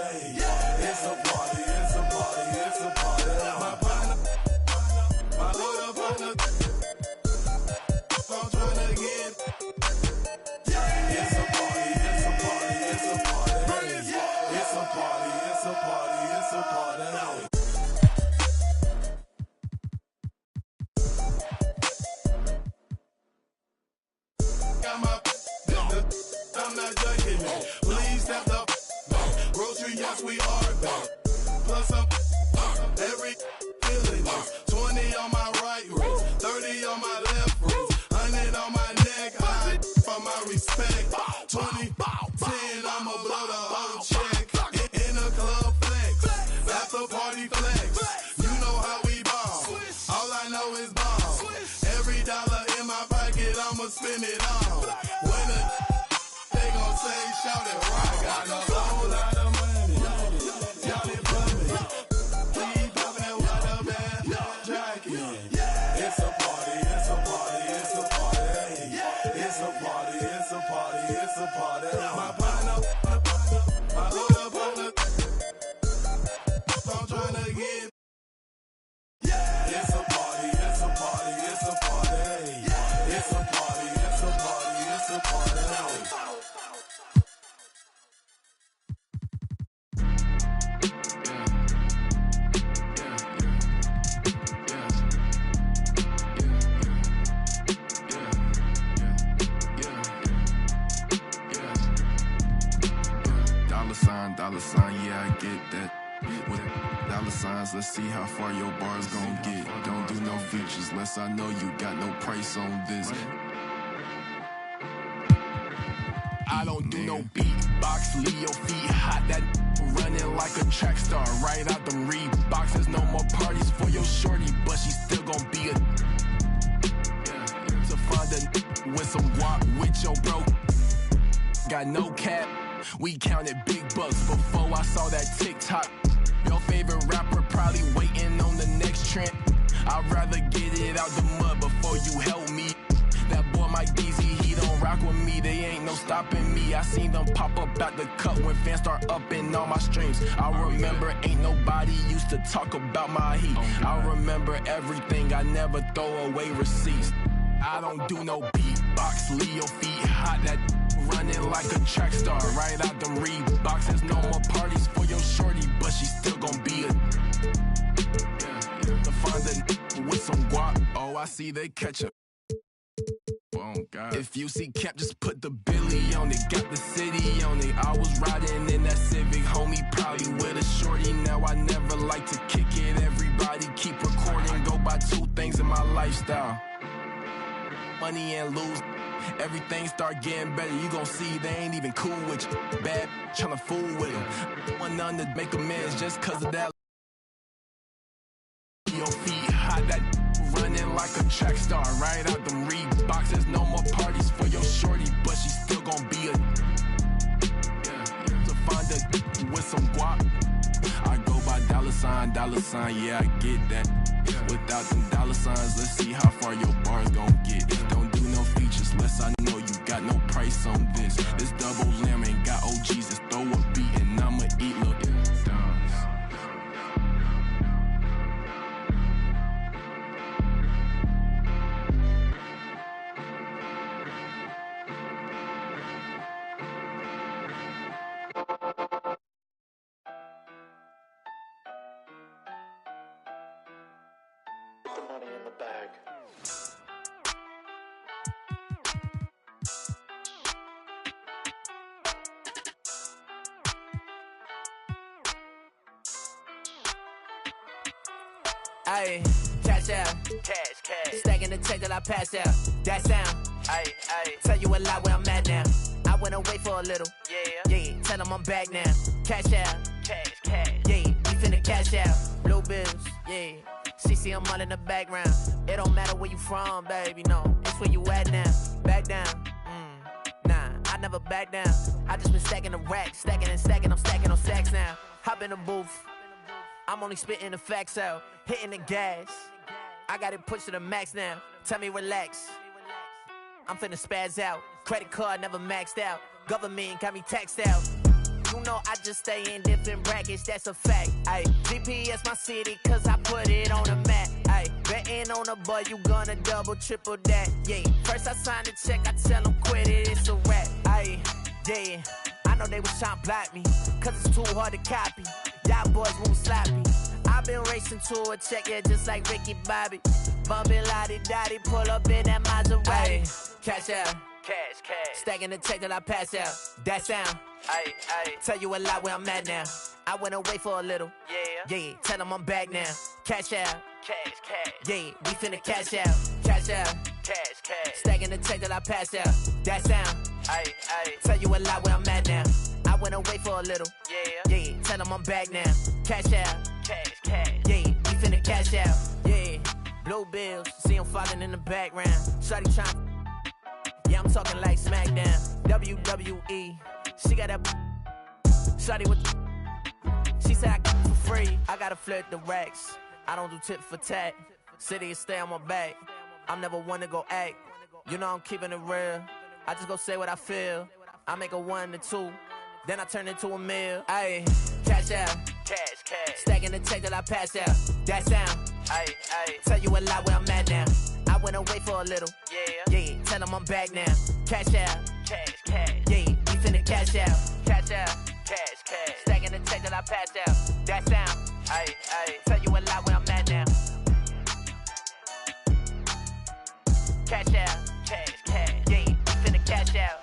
It's a party, it's a party, it's a party. My partner, my little partner. I'm trying to get. It's a party, it's a party, it's a party. It's a party, it's a party, it's a party. Got my I'm not ducking it. Please step up. Grocery, yes, we are back. Plus up every feeling. 20 on my right wrist, 30 on my left wrist, 100 on my neck. High for my respect. 20, 10, I'ma blow the whole check. In the club flex, after party flex. You know how we ball. All I know is ball. Every dollar in my pocket, I'ma spend it all. When they gon' say, shout it right. Got a whole lot of money. Y'all it for me. Keep poppin' that water bad jacket. It's a party, it's a party, it's a party. It's a party, it's a party, it's a party. My partner, my little partner. I'm trying to get. It's a party, it's a party, it's a party. It's a party, it's a party, it's a party. Dollar sign, yeah, I get that. With dollar signs, let's see how far your bar's gon' get. Don't do no features, unless I know you got no price on this. I don't do no beatbox, leave your feet hot. That running like a track star, right out them Reeboks. There's no more parties for your shorty, but she still gon' be a. To find a with some guap with your bro. Got no cap. We counted big bucks before I saw that TikTok. Your favorite rapper probably waiting on the next trend. I'd rather get it out the mud before you help me. That boy Mike DZ, he don't rock with me. They ain't no stopping me. I seen them pop up out the cut when fans start upping all my streams. I remember ain't nobody used to talk about my heat. I remember everything. I never throw away receipts. I don't do no beatbox, leave your feet hot. That running like a track star, right out them Reeboks. There's no more parties for your shorty, but she still gon' be a. To find a with some guap, oh I see they catch up. Oh God. If you see Cap, just put the Billy on it. Got the city on it. I was riding in that Civic, homie, probably with a shorty. Now I never like to kick it. Everybody keep recording. Go by two things in my lifestyle: money and lose. Everything start getting better, you gon' see they ain't even cool with you. Bad tryna fool with them. One none to make amends just cause of that. Your feet hot, that running like a track star. Right out them Reeboks, no more parties for your shorty, but she still gon' be a to find a with some guap. I go by dollar sign, yeah, I get that. Without them dollar signs, let's see how far your bars gon' get. Don't do no features unless I know you got no price on this. This double lamb ain't got OGs, just throw a beat and I'ma eat, look. The money in the bag. Ayy, cash out, cash. Stacking the check that I pass out. That sound, ayy. Tell you a lot where I'm at now. I went away for a little, yeah. Tell them I'm back now. Cash out, cash. Yeah, we finna cash out. Blue bills, yeah. CC, I'm all in the background. It don't matter where you from, baby, no. It's where you at now. Back down, nah, I never back down. I just been stacking the racks, stacking and stacking. I'm stacking on stacks now. Hop in the booth. I'm only spitting the facts out, hitting the gas. I got it pushed to the max now. Tell me relax. I'm finna spaz out. Credit card never maxed out. Government got me taxed out. You know I just stay in different brackets, that's a fact. Ay, GPS my city, cause I put it on the map. Ay, betting on a boy, you gonna double, triple that. Yeah, first I sign the check, I tell them quit it, it's a rap. Ay, yeah, I know they was trying to block me, cause it's too hard to copy. Y'all boys won't sloppy. I've been racing to a check, yeah, just like Ricky Bobby. Bumpin' lottie-dottie, pull up in that Maserati. Ay, cash out. Cash. Stacking the check that I pass out. That sound. Ay. Tell you a lot where I'm at now. I went away for a little. Yeah. Tell them I'm back now. Cash out. Cash. Yeah, we finna cash out. Cash out. Cash. Stacking the check that I pass out. That sound. Ay. Tell you a lot where I'm at now. I went away for a little. Yeah. Tell them I'm back now. Cash out. Cash. Yeah, we finna cash out. Yeah. Blue bills. See them falling in the background. Shawty trying. Yeah, I'm talking like SmackDown, WWE. She got that shawty with. She said I got it for free. I gotta flirt the racks. I don't do tip for tat. City is stay on my back. I'm never one to go act. You know I'm keeping it real. I just go say what I feel. I make a 1 to 2, then I turn into a meal. Ayy, cash out, cash. Stacking the check that I pass out. That sound, ayy. Tell you a lot where I'm at now. I went away for a little. Yeah. Tell them I'm back now. Cash out. Cash. Yeah, we finna cash out. Cash. Stacking the check that I passed out. That sound. Ayy. Tell you a lot where I'm at now. Cash out. Cash. Yeah, we finna cash out.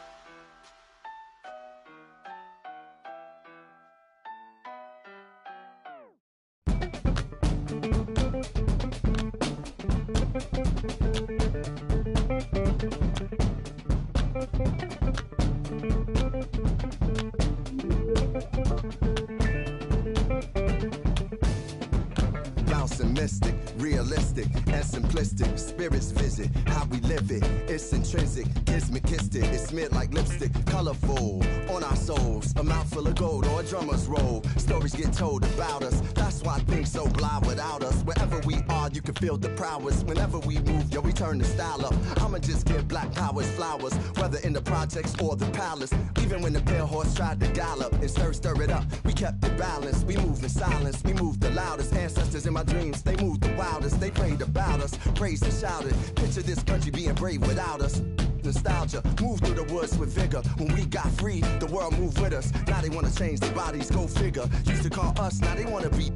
Bouncing mystic, realistic and simplistic. Spirits visit how we live it. It's intrinsic, kismet kissed it. It's smeared like lipstick, colorful on our souls. A mouthful of gold or a drummer's roll. Stories get told about us. That's why things so blah without us. Wherever we are, you can feel the prowess. Whenever we move, yo, we turn the style up. I'ma just give black powers flowers, whether in the projects or the palace. Even when the pale horse tried to gallop and stir it up, we kept it balanced. We moved in silence, we moved the loudest. Ancestors in my dreams, they moved the wildest. They prayed about us, praised and shouted. Picture this country being brave without us. Nostalgia, move through the woods with vigor. When we got free, the world moved with us. Now they wanna change their bodies, go figure. Used to call us, now they wanna be.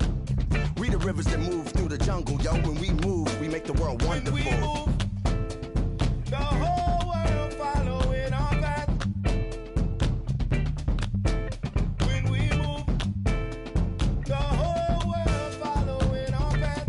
We the rivers that move through the jungle, yo. When we move, we make the world wonderful. When we move, the whole world following our path. When we move, the whole world following our path.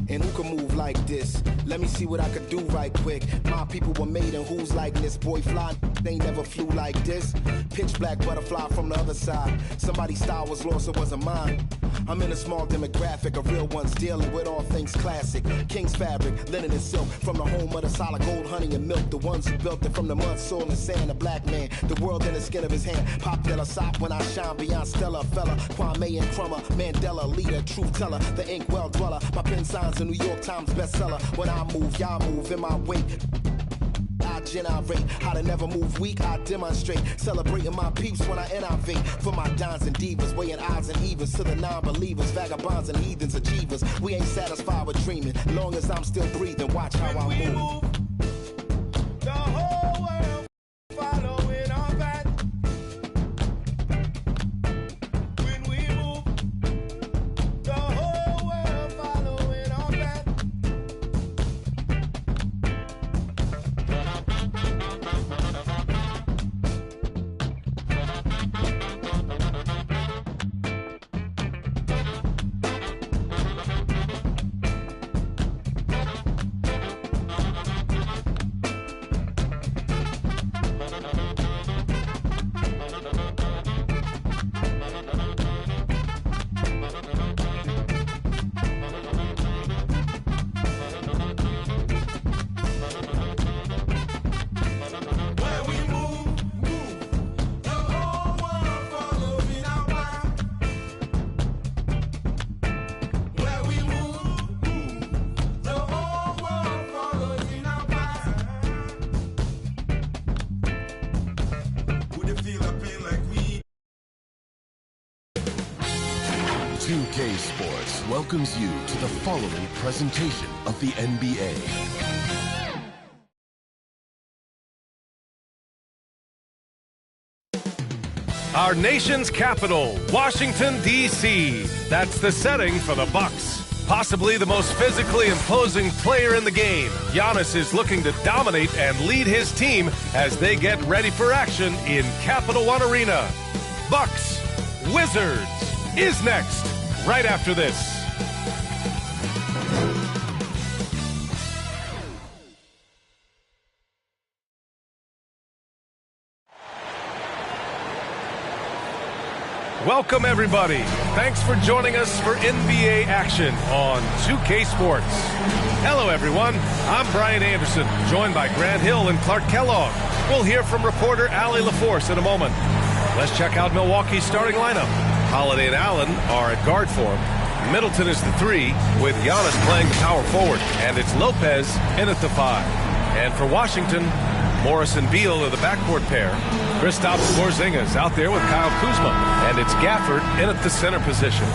And who can move like this? Let me see what I could do right quick. My people were made in whose likeness? Boy, fly, they never flew like this. Pitch black butterfly from the other side. Somebody's style was lost, it wasn't mine. I'm in a small demographic of real ones dealing with all things classic. King's fabric, linen and silk. From the home of the solid gold, honey and milk. The ones who built it from the mud, soil and sand. A black man, the world in the skin of his hand. Pop Della Sop when I shine beyond Stella. Fella, Kwame and Crummer. Mandela, leader, truth teller. The ink well dweller. My pen signs a New York Times bestseller. When I move, y'all move in my wake. I generate how to never move weak. I demonstrate celebrating my peeps when I innovate. For my dons and divas, weighing odds and evens to the non-believers, vagabonds and heathens, achievers. We ain't satisfied with dreaming, long as I'm still breathing. Watch how I move. The whole world following our path. When we move, the whole world following our path. 2K Sports welcomes you to the following presentation of the NBA. Our nation's capital, Washington, D.C. That's the setting for the Bucks. Possibly the most physically imposing player in the game, Giannis is looking to dominate and lead his team as they get ready for action in Capital One Arena. Bucks, Wizards is next, right after this. Welcome, everybody. Thanks for joining us for NBA action on 2K Sports. Hello, everyone. I'm Brian Anderson, joined by Grant Hill and Clark Kellogg. We'll hear from reporter Allie LaForce in a moment. Let's check out Milwaukee's starting lineup. Holiday and Allen are at guard form. Middleton is the 3, with Giannis playing the power forward, and it's Lopez in at the 5. And for Washington, Morris and Beal are the backcourt pair. Kristaps Porzingis out there with Kyle Kuzma. And it's Gafford in at the center position.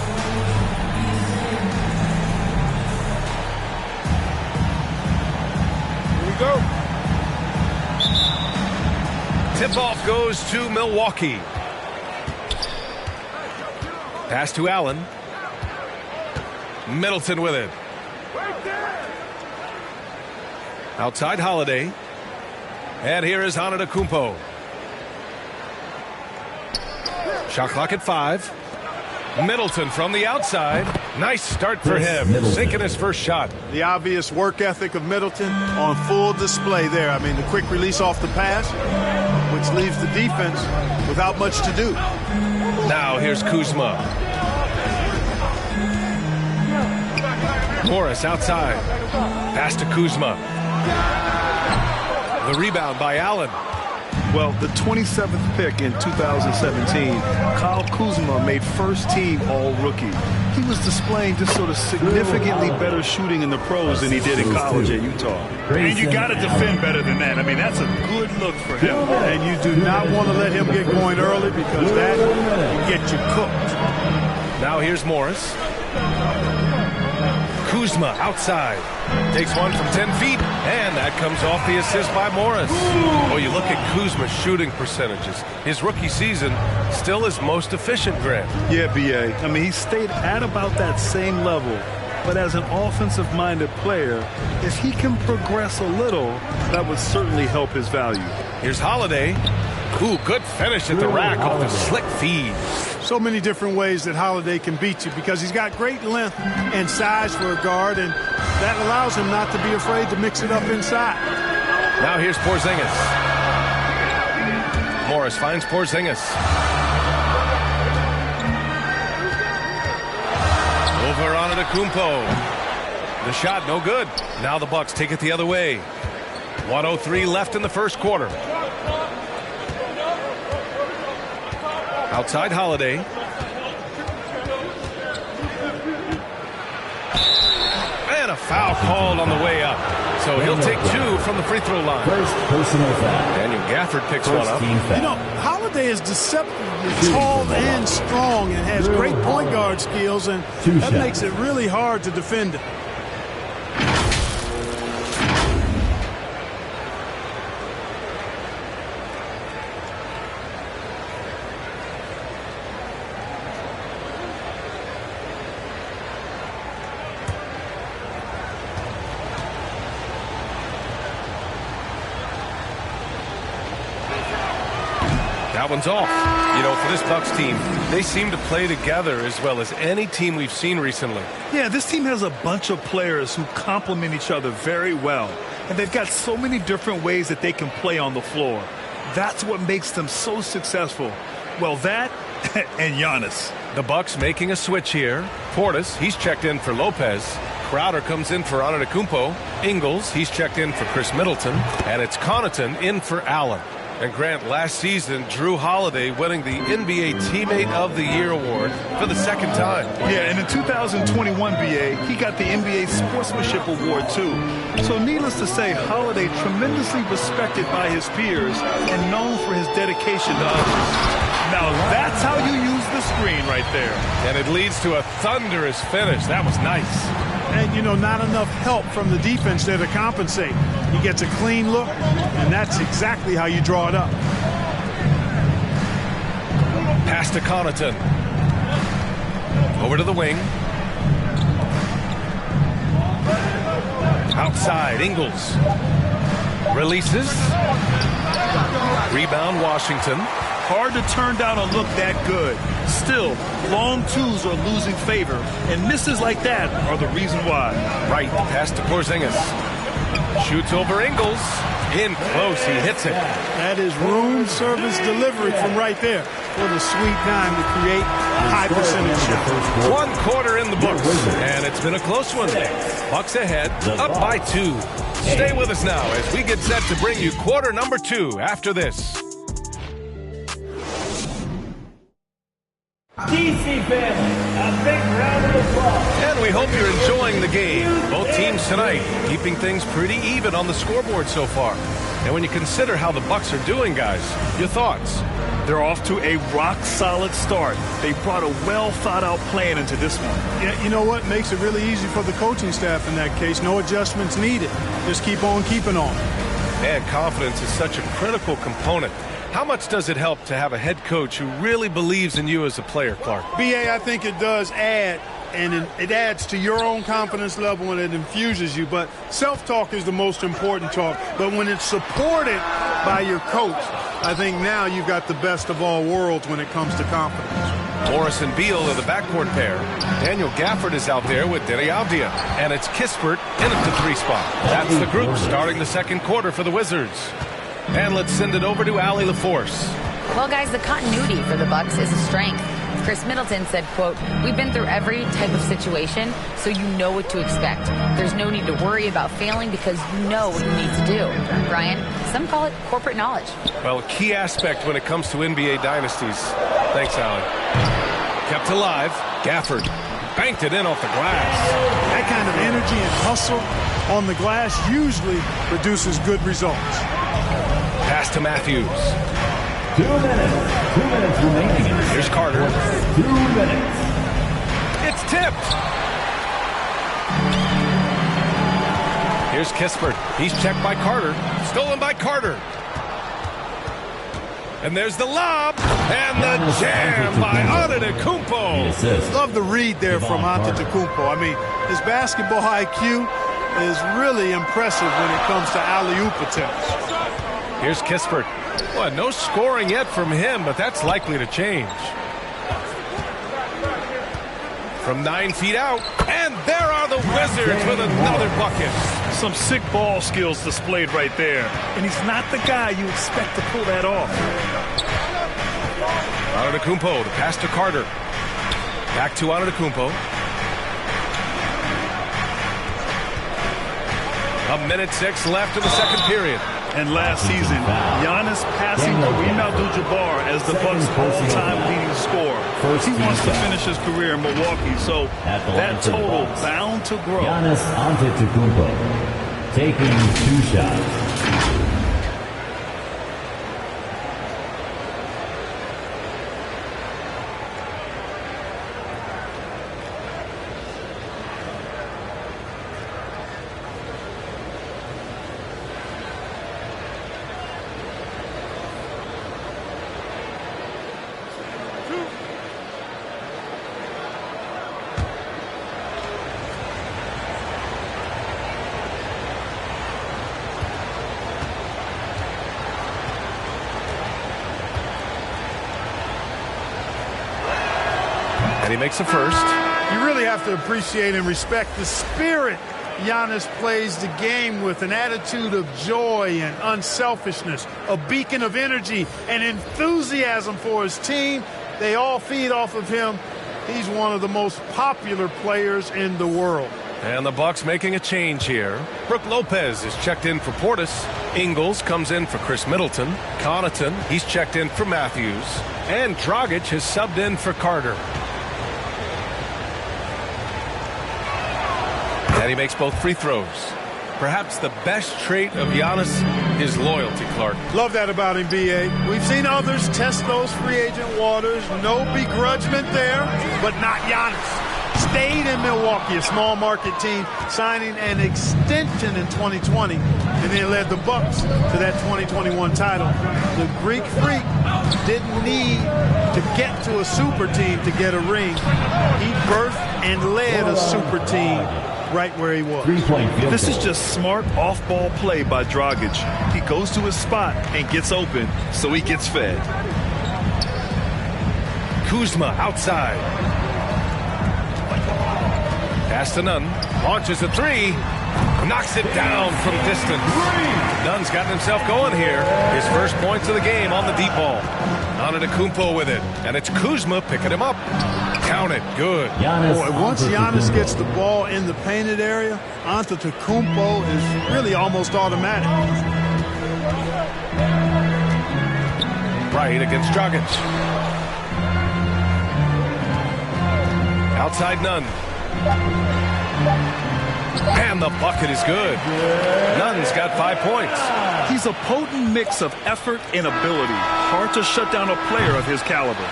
Here we go. Tip-off goes to Milwaukee. Pass to Allen. Middleton with it. Outside Holiday. And here is Antetokounmpo. Shot clock at 5. Middleton from the outside. Nice start for him. Sinking his first shot. The obvious work ethic of Middleton on full display there. I mean, the quick release off the pass, which leaves the defense without much to do. Now here's Kuzma. Morris outside. Pass to Kuzma. The rebound by Allen. Well, the 27th pick in 2017, Kyle Kuzma made first team all-rookie. He was displaying just sort of significantly better shooting in the pros than he did in college at Utah. And you got to defend better than that. I mean, that's a good look for him. And you do not want to let him get going early because that will get you cooked. Now here's Morris. Kuzma outside. Takes one from 10 feet, and that comes off the assist by Morris. Oh, you look at Kuzma's shooting percentages. His rookie season, still his most efficient, Grant. Yeah, B.A. I mean, he stayed at about that same level. But as an offensive-minded player, if he can progress a little, that would certainly help his value. Here's Holiday. Ooh, good finish at the rack off the slick feed. So many different ways that Holiday can beat you because he's got great length and size for a guard, and that allows him not to be afraid to mix it up inside. Now here's Porzingis. Morris finds Porzingis. Over on Antetokounmpo. The shot no good. Now the Bucks take it the other way. 1:03 left in the first quarter. Outside Holiday. And a foul called on the way up. So he'll take 2 from the free throw line. First personal foul. Daniel Gafford picks one up. You know, Holiday is deceptively tall and strong and has great point guard skills, and that makes it really hard to defend him. That one's off. You know, for this Bucks team, they seem to play together as well as any team we've seen recently. Yeah, this team has a bunch of players who complement each other very well. And they've got so many different ways that they can play on the floor. That's what makes them so successful. Well, that and Giannis. The Bucks making a switch here. Portis, he's checked in for Lopez. Crowder comes in for Antetokounmpo. Ingles, he's checked in for Chris Middleton. And it's Connaughton in for Allen. And Grant, last season, Drew Holiday winning the NBA Teammate of the Year award for the second time. Yeah, and in 2021, BA, he got the NBA Sportsmanship Award, too. So needless to say, Holiday tremendously respected by his peers and known for his dedication to others. Now, that's how you use the screen right there. And it leads to a thunderous finish. That was nice. And, you know, not enough help from the defense there to compensate. He gets a clean look, and that's exactly how you draw it up. Pass to Connaughton. Over to the wing. Outside, Ingles. Releases. Rebound, Washington. Hard to turn down a look that good. Still, long twos are losing favor, and misses like that are the reason why. Right, pass to Porzingis. Shoots over Ingles. In close, he hits it. That is room service delivery from right there. What a sweet time to create high percentage shots. 1 quarter in the books, and it's been a close one. Bucks ahead, up by 2. Stay with us now as we get set to bring you quarter number 2 after this. DC family, a big round of applause. And we hope you're enjoying the game. Both teams tonight keeping things pretty even on the scoreboard so far. And when you consider how the Bucks are doing, guys, your thoughts? They're off to a rock-solid start. They brought a well-thought-out plan into this one. Yeah, you know what? Makes it really easy for the coaching staff in that case. No adjustments needed. Just keep on keeping on. Man, confidence is such a critical component. How much does it help to have a head coach who really believes in you as a player, Clark? BA, I think it does add, and it adds to your own confidence level and it infuses you. But self-talk is the most important talk. But when it's supported by your coach, I think now you've got the best of all worlds when it comes to confidence. Morris and Beal are the backcourt pair. Daniel Gafford is out there with Deni Avdija. And it's Kispert in at the 3 spot. That's the group starting the second quarter for the Wizards. And let's send it over to Allie LaForce. Well, guys, the continuity for the Bucks is a strength. Chris Middleton said, quote, "We've been through every type of situation, so you know what to expect. There's no need to worry about failing because you know what you need to do." Brian, some call it corporate knowledge. Well, a key aspect when it comes to NBA dynasties. Thanks, Allie. Kept alive. Gafford banked it in off the glass. That kind of energy and hustle on the glass usually produces good results. Pass to Matthews. 2 minutes. 2 minutes remaining. Here's Carter. 2 minutes. It's tipped. Here's Kispert. He's checked by Carter. Stolen by Carter. And there's the lob. And the jam by Antetokounmpo. Love the read there from Antetokounmpo. I mean, his basketball IQ is really impressive when it comes to alley-oop attempts. Here's Kispert. Well, no scoring yet from him, but that's likely to change. From 9 feet out, and there are the Wizards with another bucket. Some sick ball skills displayed right there. And he's not the guy you expect to pull that off. Antetokounmpo, the pass to Carter. Back to Antetokounmpo. 1:06 left in the second period. And last season, Giannis passing Kareem Abdul-Jabbar as the Bucks' all-time leading scorer. He wants to finish his career in Milwaukee, so that total bound to grow. Giannis Antetokounmpo taking 2 shots. He makes a first. You really have to appreciate and respect the spirit Giannis plays the game with, an attitude of joy and unselfishness, a beacon of energy and enthusiasm for his team. They all feed off of him. He's one of the most popular players in the world. And the Bucks making a change here. Brook Lopez is checked in for Portis. Ingles comes in for Chris Middleton. Connaughton, he's checked in for Matthews. And Dragic has subbed in for Carter. And he makes both free throws. Perhaps the best trait of Giannis is loyalty, Clark. Love that about him, B.A. We've seen others test those free agent waters. No begrudgment there, but not Giannis. Stayed in Milwaukee, a small market team, signing an extension in 2020, and then led the Bucks to that 2021 title. The Greek Freak didn't need to get to a super team to get a ring. He birthed and led a super team right where he was. This is just smart off-ball play by Dragic. He goes to his spot and gets open, so he gets fed. Kuzma outside. Pass to Nunn. Launches a 3. Knocks it down from distance. Nunn's gotten himself going here. His first points of the game on the deep ball. Antetokounmpo with it. And it's Kuzma picking him up. Count it. Good. Boy, once Giannis gets the ball in the painted area, Antetokounmpo is really almost automatic. Right against Dragic. Outside Nunn. And the bucket is good. Nunn's got 5 points. He's a potent mix of effort and ability. Hard to shut down a player of his caliber.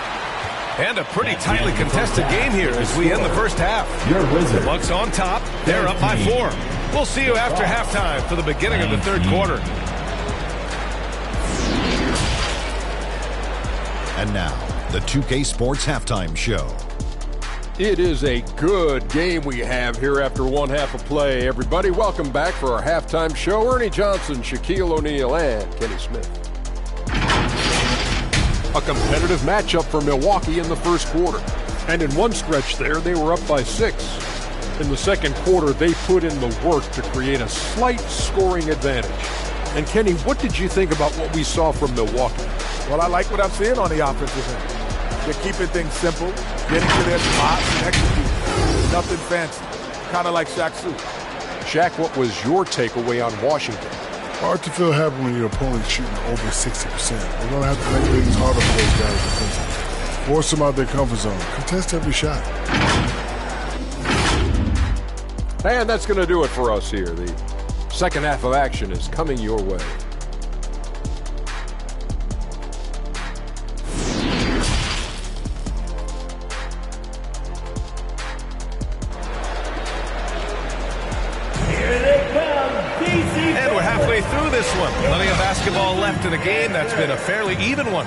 And a pretty tightly contested game here as we end the first half. The Bucks on top. They're up by 4. We'll see you after halftime for the beginning of the third quarter. And now, the 2K Sports Halftime Show. It is a good game we have here after one half of play. Everybody, welcome back for our halftime show. Ernie Johnson, Shaquille O'Neal, and Kenny Smith. A competitive matchup for Milwaukee in the first quarter. And in one stretch there, they were up by 6. In the second quarter, they put in the work to create a slight scoring advantage. And Kenny, what did you think about what we saw from Milwaukee? Well, I like what I'm seeing on the offensive end. They're keeping things simple, getting to their spots, and executing. Nothing fancy. Kind of like Shaq Su. Shaq, what was your takeaway on Washington? Hard to feel happy when your opponent's shooting over 60%. They're going to have to make things harder for those guys defensively. Force them out their comfort zone. Contest every shot. And that's going to do it for us here. The second half of action is coming your way. Through this one. Plenty of basketball left in the game. That's been a fairly even one.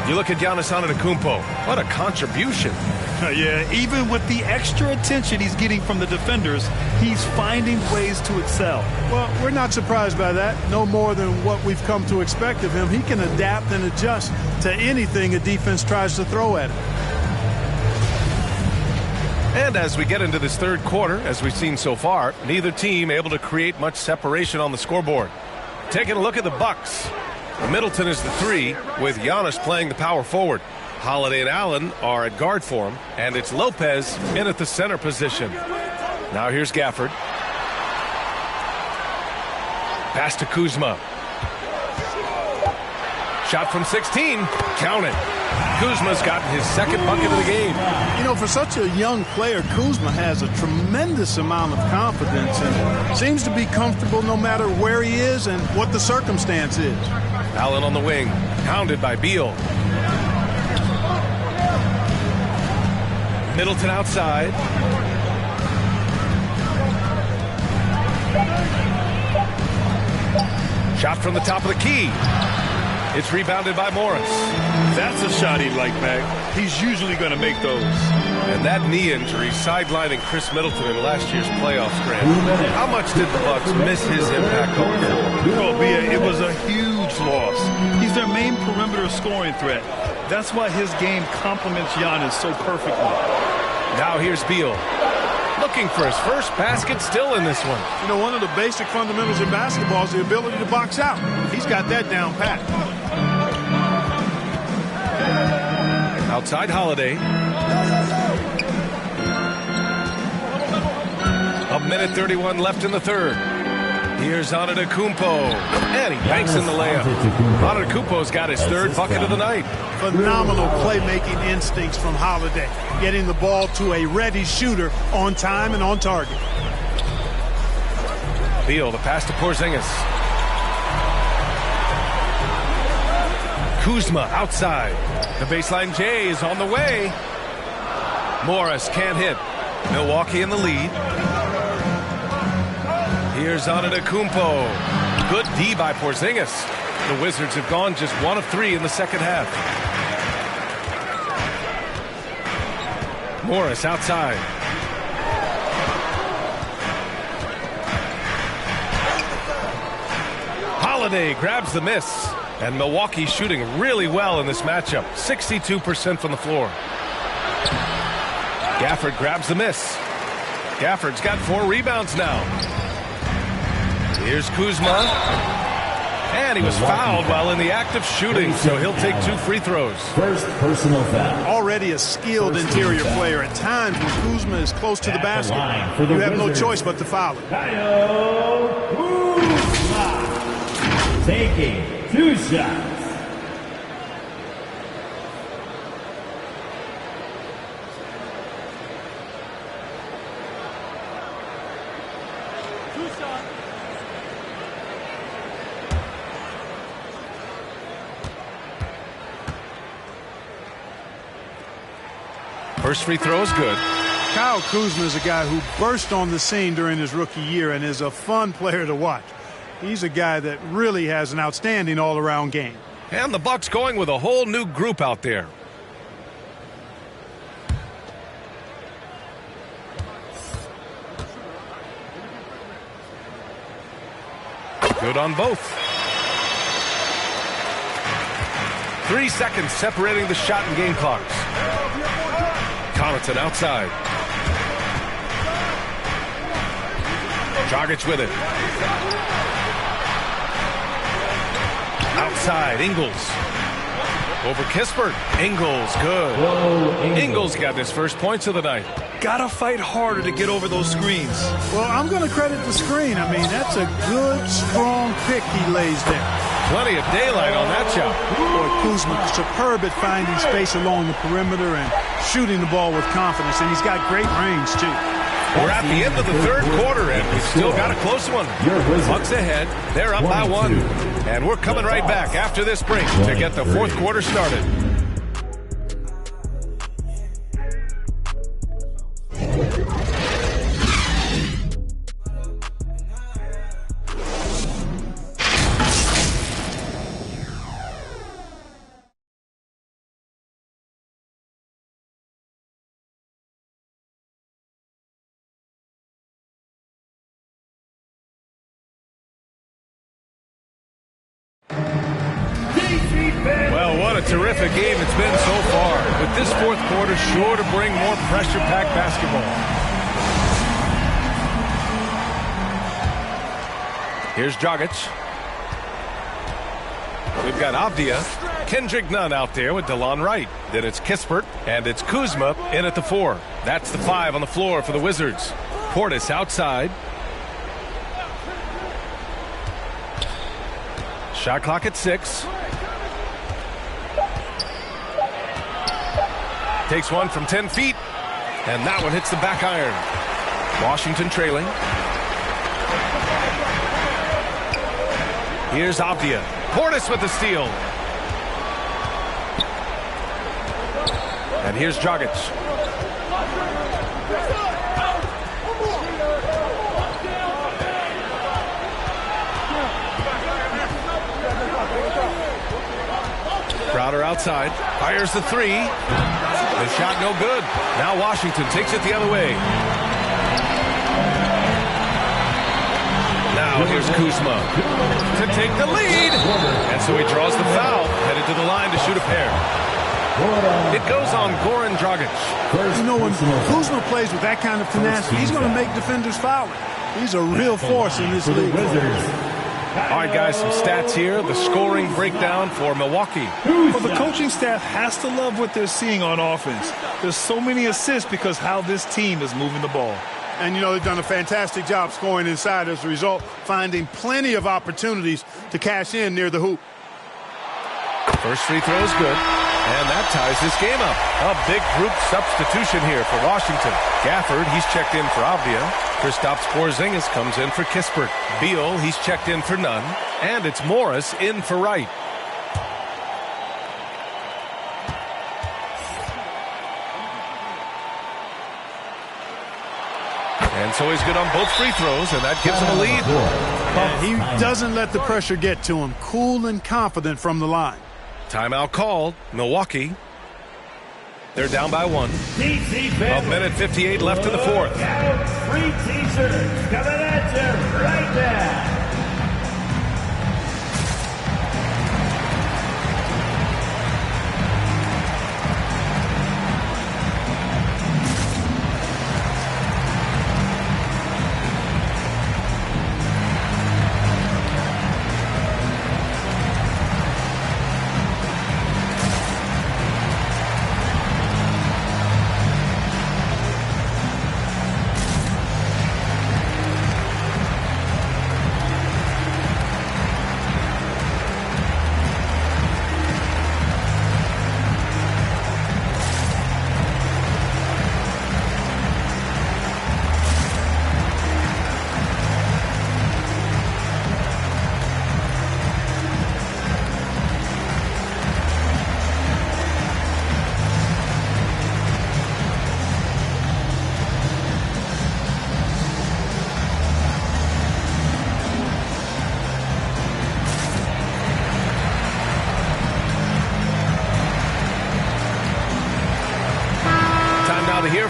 You look at Giannis Antetokounmpo. What a contribution. Yeah, even with the extra attention he's getting from the defenders, he's finding ways to excel. Well, we're not surprised by that. No more than what we've come to expect of him. He can adapt and adjust to anything a defense tries to throw at him. And as we get into this third quarter, as we've seen so far, neither team able to create much separation on the scoreboard. Taking a look at the Bucks. Middleton is the 3, with Giannis playing the power forward. Holiday and Allen are at guard for him, and it's Lopez in at the center position. Now here's Gafford. Pass to Kuzma. Shot from 16. Count it. Kuzma's gotten his second bucket of the game. You know, for such a young player, Kuzma has a tremendous amount of confidence and seems to be comfortable no matter where he is and what the circumstance is. Allen on the wing, pounded by Beal. Middleton outside. Shot from the top of the key. It's rebounded by Morris. That's a shot he'd like, Mac. He's usually going to make those. And that knee injury sidelining Chris Middleton in last year's playoffs, Grant. How much did the Bucks miss his impact going forward? Oh, B.A., it was a huge loss. He's their main perimeter scoring threat. That's why his game complements Giannis so perfectly. Now here's Beal. Looking for his first basket still in this one. You know, one of the basic fundamentals in basketball is the ability to box out. He's got that down pat. Outside Holiday. A minute 31 left in the third. Here's Antetokounmpo. And he banks in the layup. Antetokounmpo's got his third bucket of the night. Phenomenal playmaking instincts from Holiday. Getting the ball to a ready shooter on time and on target. Beal, the pass to Porzingis. Kuzma outside. The baseline J is on the way. Morris can't hit. Milwaukee in the lead. Here's Antetokounmpo. Good D by Porzingis. The Wizards have gone just 1 of 3 in the second half. Morris outside. Holiday grabs the miss. And Milwaukee shooting really well in this matchup. 62% from the floor. Gafford grabs the miss. Gafford's got 4 rebounds now. Here's Kuzma. And he was fouled while in the act of shooting, so he'll take 2 free throws. First personal foul. Already a skilled interior player. At times when Kuzma is close to the basket, you have no choice but to foul him. Kuzma taking 2 shots. First free throw is good. Kyle Kuzma is a guy who burst on the scene during his rookie year and is a fun player to watch. He's a guy that really has an outstanding all-around game. And the Bucks going with a whole new group out there. Good on both. 3 seconds separating the shot and game clocks. Connaughton outside. Dragic with it. Outside, Ingles. Over Kispert. Ingles, good. Whoa, Ingles got his first points of the night. Gotta fight harder to get over those screens. Well, I'm going to credit the screen. I mean, that's a good, strong pick he lays there. Plenty of daylight on that shot. Boy, Kuzma superb at finding space along the perimeter and shooting the ball with confidence, and he's got great range, too. We're at the end of the third quarter, and we've still got a close one. Bucks ahead. They're up by 1. And we're coming right back after this break to get the fourth quarter started. a terrific game it's been so far, with this fourth quarter sure to bring more pressure-packed basketball. Here's Dragic. We've got Avdia, Kendrick Nunn out there with DeLon Wright. Then it's Kispert, and it's Kuzma in at the 4. That's the 5 on the floor for the Wizards. Portis outside. Shot clock at 6. Takes one from 10 feet, and that one hits the back iron. Washington trailing. Here's Avdia. Portis with the steal. And here's Dragic. Crowder outside. Fires the 3. The shot no good. Now Washington takes it the other way. Now here's Kuzma to take the lead. And so he draws the foul, headed to the line to shoot a pair. It goes on Goran Dragic. You know, when Kuzma plays with that kind of tenacity, he's going to make defenders foul. He's a real force in this league. All right, guys, some stats here. The scoring breakdown for Milwaukee. Well, the coaching staff has to love what they're seeing on offense. There's so many assists because how this team is moving the ball. And, you know, they've done a fantastic job scoring inside as a result, finding plenty of opportunities to cash in near the hoop. First free throw is good. And that ties this game up. A big group substitution here for Washington. Gafford, he's checked in for Avdia. Kristaps Porzingis comes in for Kispert. Beal, he's checked in for Nunn. And it's Morris in for Wright. And so he's good on both free throws, and that gives him a lead. And he doesn't let the pressure get to him. Cool and confident from the line. Timeout called. Milwaukee. They're down by 1. A minute 58 left in the fourth. Free t-shirts coming at you right now.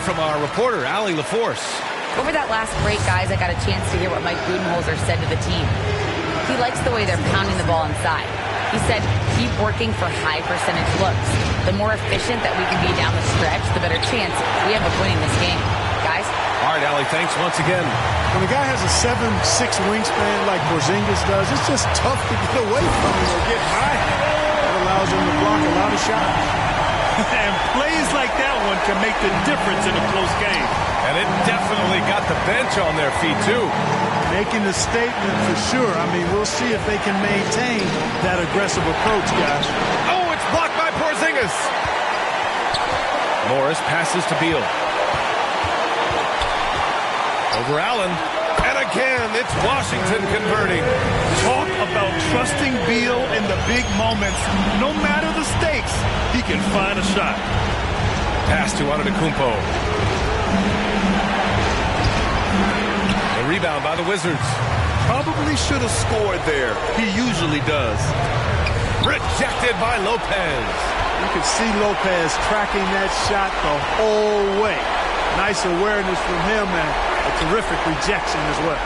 From our reporter, Allie LaForce. Over that last break, guys, I got a chance to hear what Mike Budenholzer said to the team. He likes the way they're pounding the ball inside. He said, keep working for high percentage looks. The more efficient that we can be down the stretch, the better chance we have of winning this game. Guys? All right, Allie, thanks once again. When a guy has a 7'6" wingspan like Porzingis does, it's just tough to get away from him or get by him. That allows him to block a lot of shots. And plays like that one can make the difference in a close game. And it definitely got the bench on their feet, too. Making a statement for sure. I mean, we'll see if they can maintain that aggressive approach, guys. Oh, it's blocked by Porzingis. Morris passes to Beal. Over Allen. And again, it's Washington converting. Talk about trusting Beal in the big moments. No matter the stakes, he can find a shot. Pass to Antetokounmpo. The rebound by the Wizards. Probably should have scored there. He usually does. Rejected by Lopez. You can see Lopez tracking that shot the whole way. Nice awareness from him and a terrific rejection as well.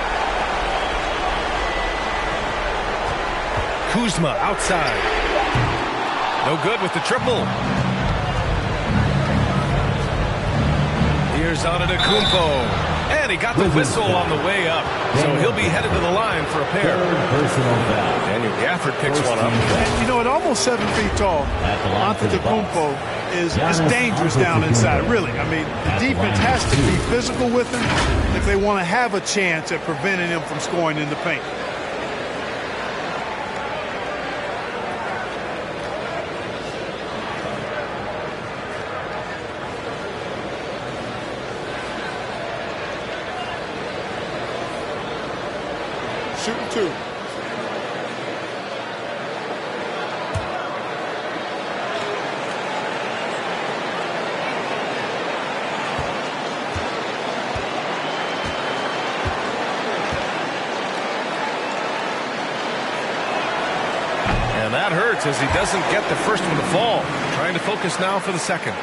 Kuzma outside. No good with the triple. Here's Antetokounmpo. And he got the whistle on the way up. So he'll be headed to the line for a pair. Daniel Gafford picks one up. And, you know, at almost 7 feet tall, Antetokounmpo is dangerous down inside, really. I mean, the defense has to be physical with him if they want to have a chance at preventing him from scoring in the paint. Shooting 2. And that hurts as he doesn't get the first one to fall. Trying to focus now for the second.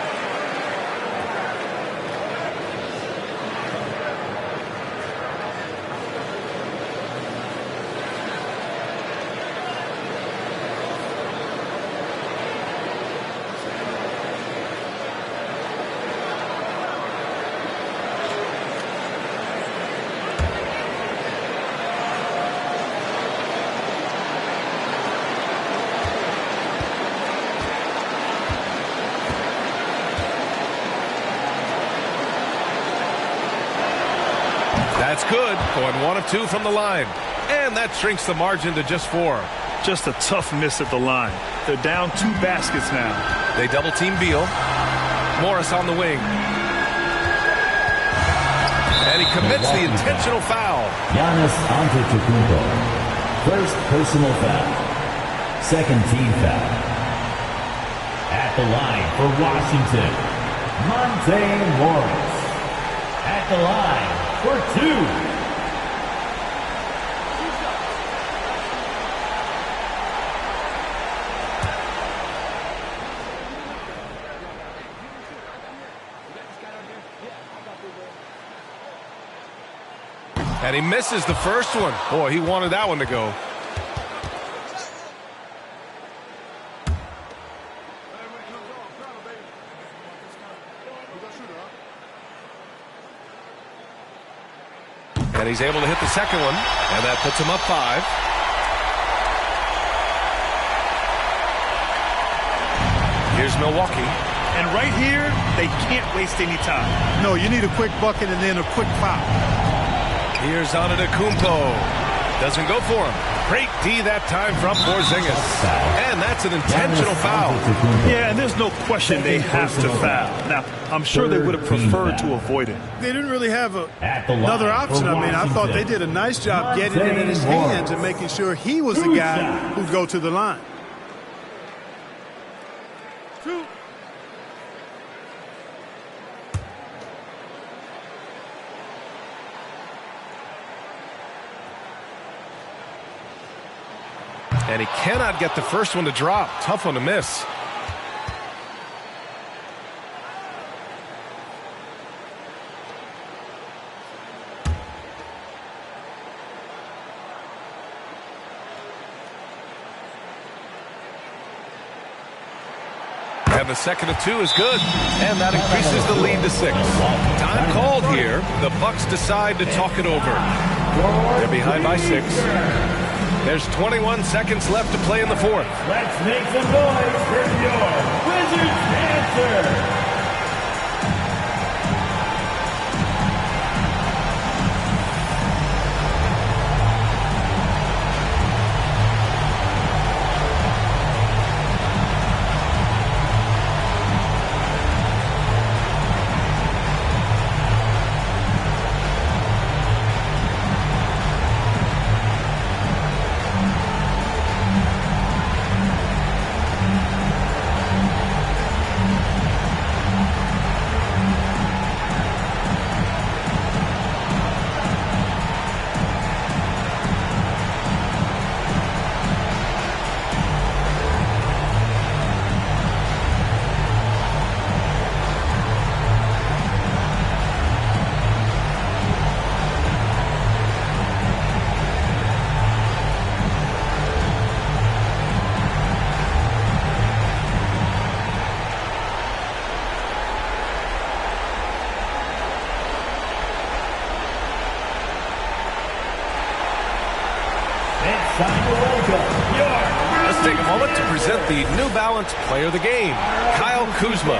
That's good. Going 1 of 2 from the line. And that shrinks the margin to just 4. Just a tough miss at the line. They're down 2 baskets now. They double team Beal. Morris on the wing. And he commits the intentional foul. Giannis Antetokounmpo. First personal foul. Second team foul. At the line for Washington, Monte Morris. At the line for 2. And he misses the first one. Boy, he wanted that one to go. And he's able to hit the second one, and that puts him up 5. Here's Milwaukee. And right here, they can't waste any time. No, you need a quick bucket and then a quick foul. Here's Antetokounmpo. Doesn't go for him. Great D that time from Porzingis. And that's an intentional foul. Yeah, and there's no question they have to foul. Now, I'm sure they would have preferred to avoid it. They didn't really have another option. I mean, I thought they did a nice job getting it in his hands and making sure he was the guy who'd go to the line. 2. And he cannot get the first one to drop. Tough one to miss. And the second of 2 is good. And that increases the lead to 6. Time called here. The Bucks decide to talk it over. They're behind by 6. There's 21 seconds left to play in the 4th. Let's make some noise for your Wizards answer. Let's take a moment to present the New Balance Player of the Game, Kyle Kuzma.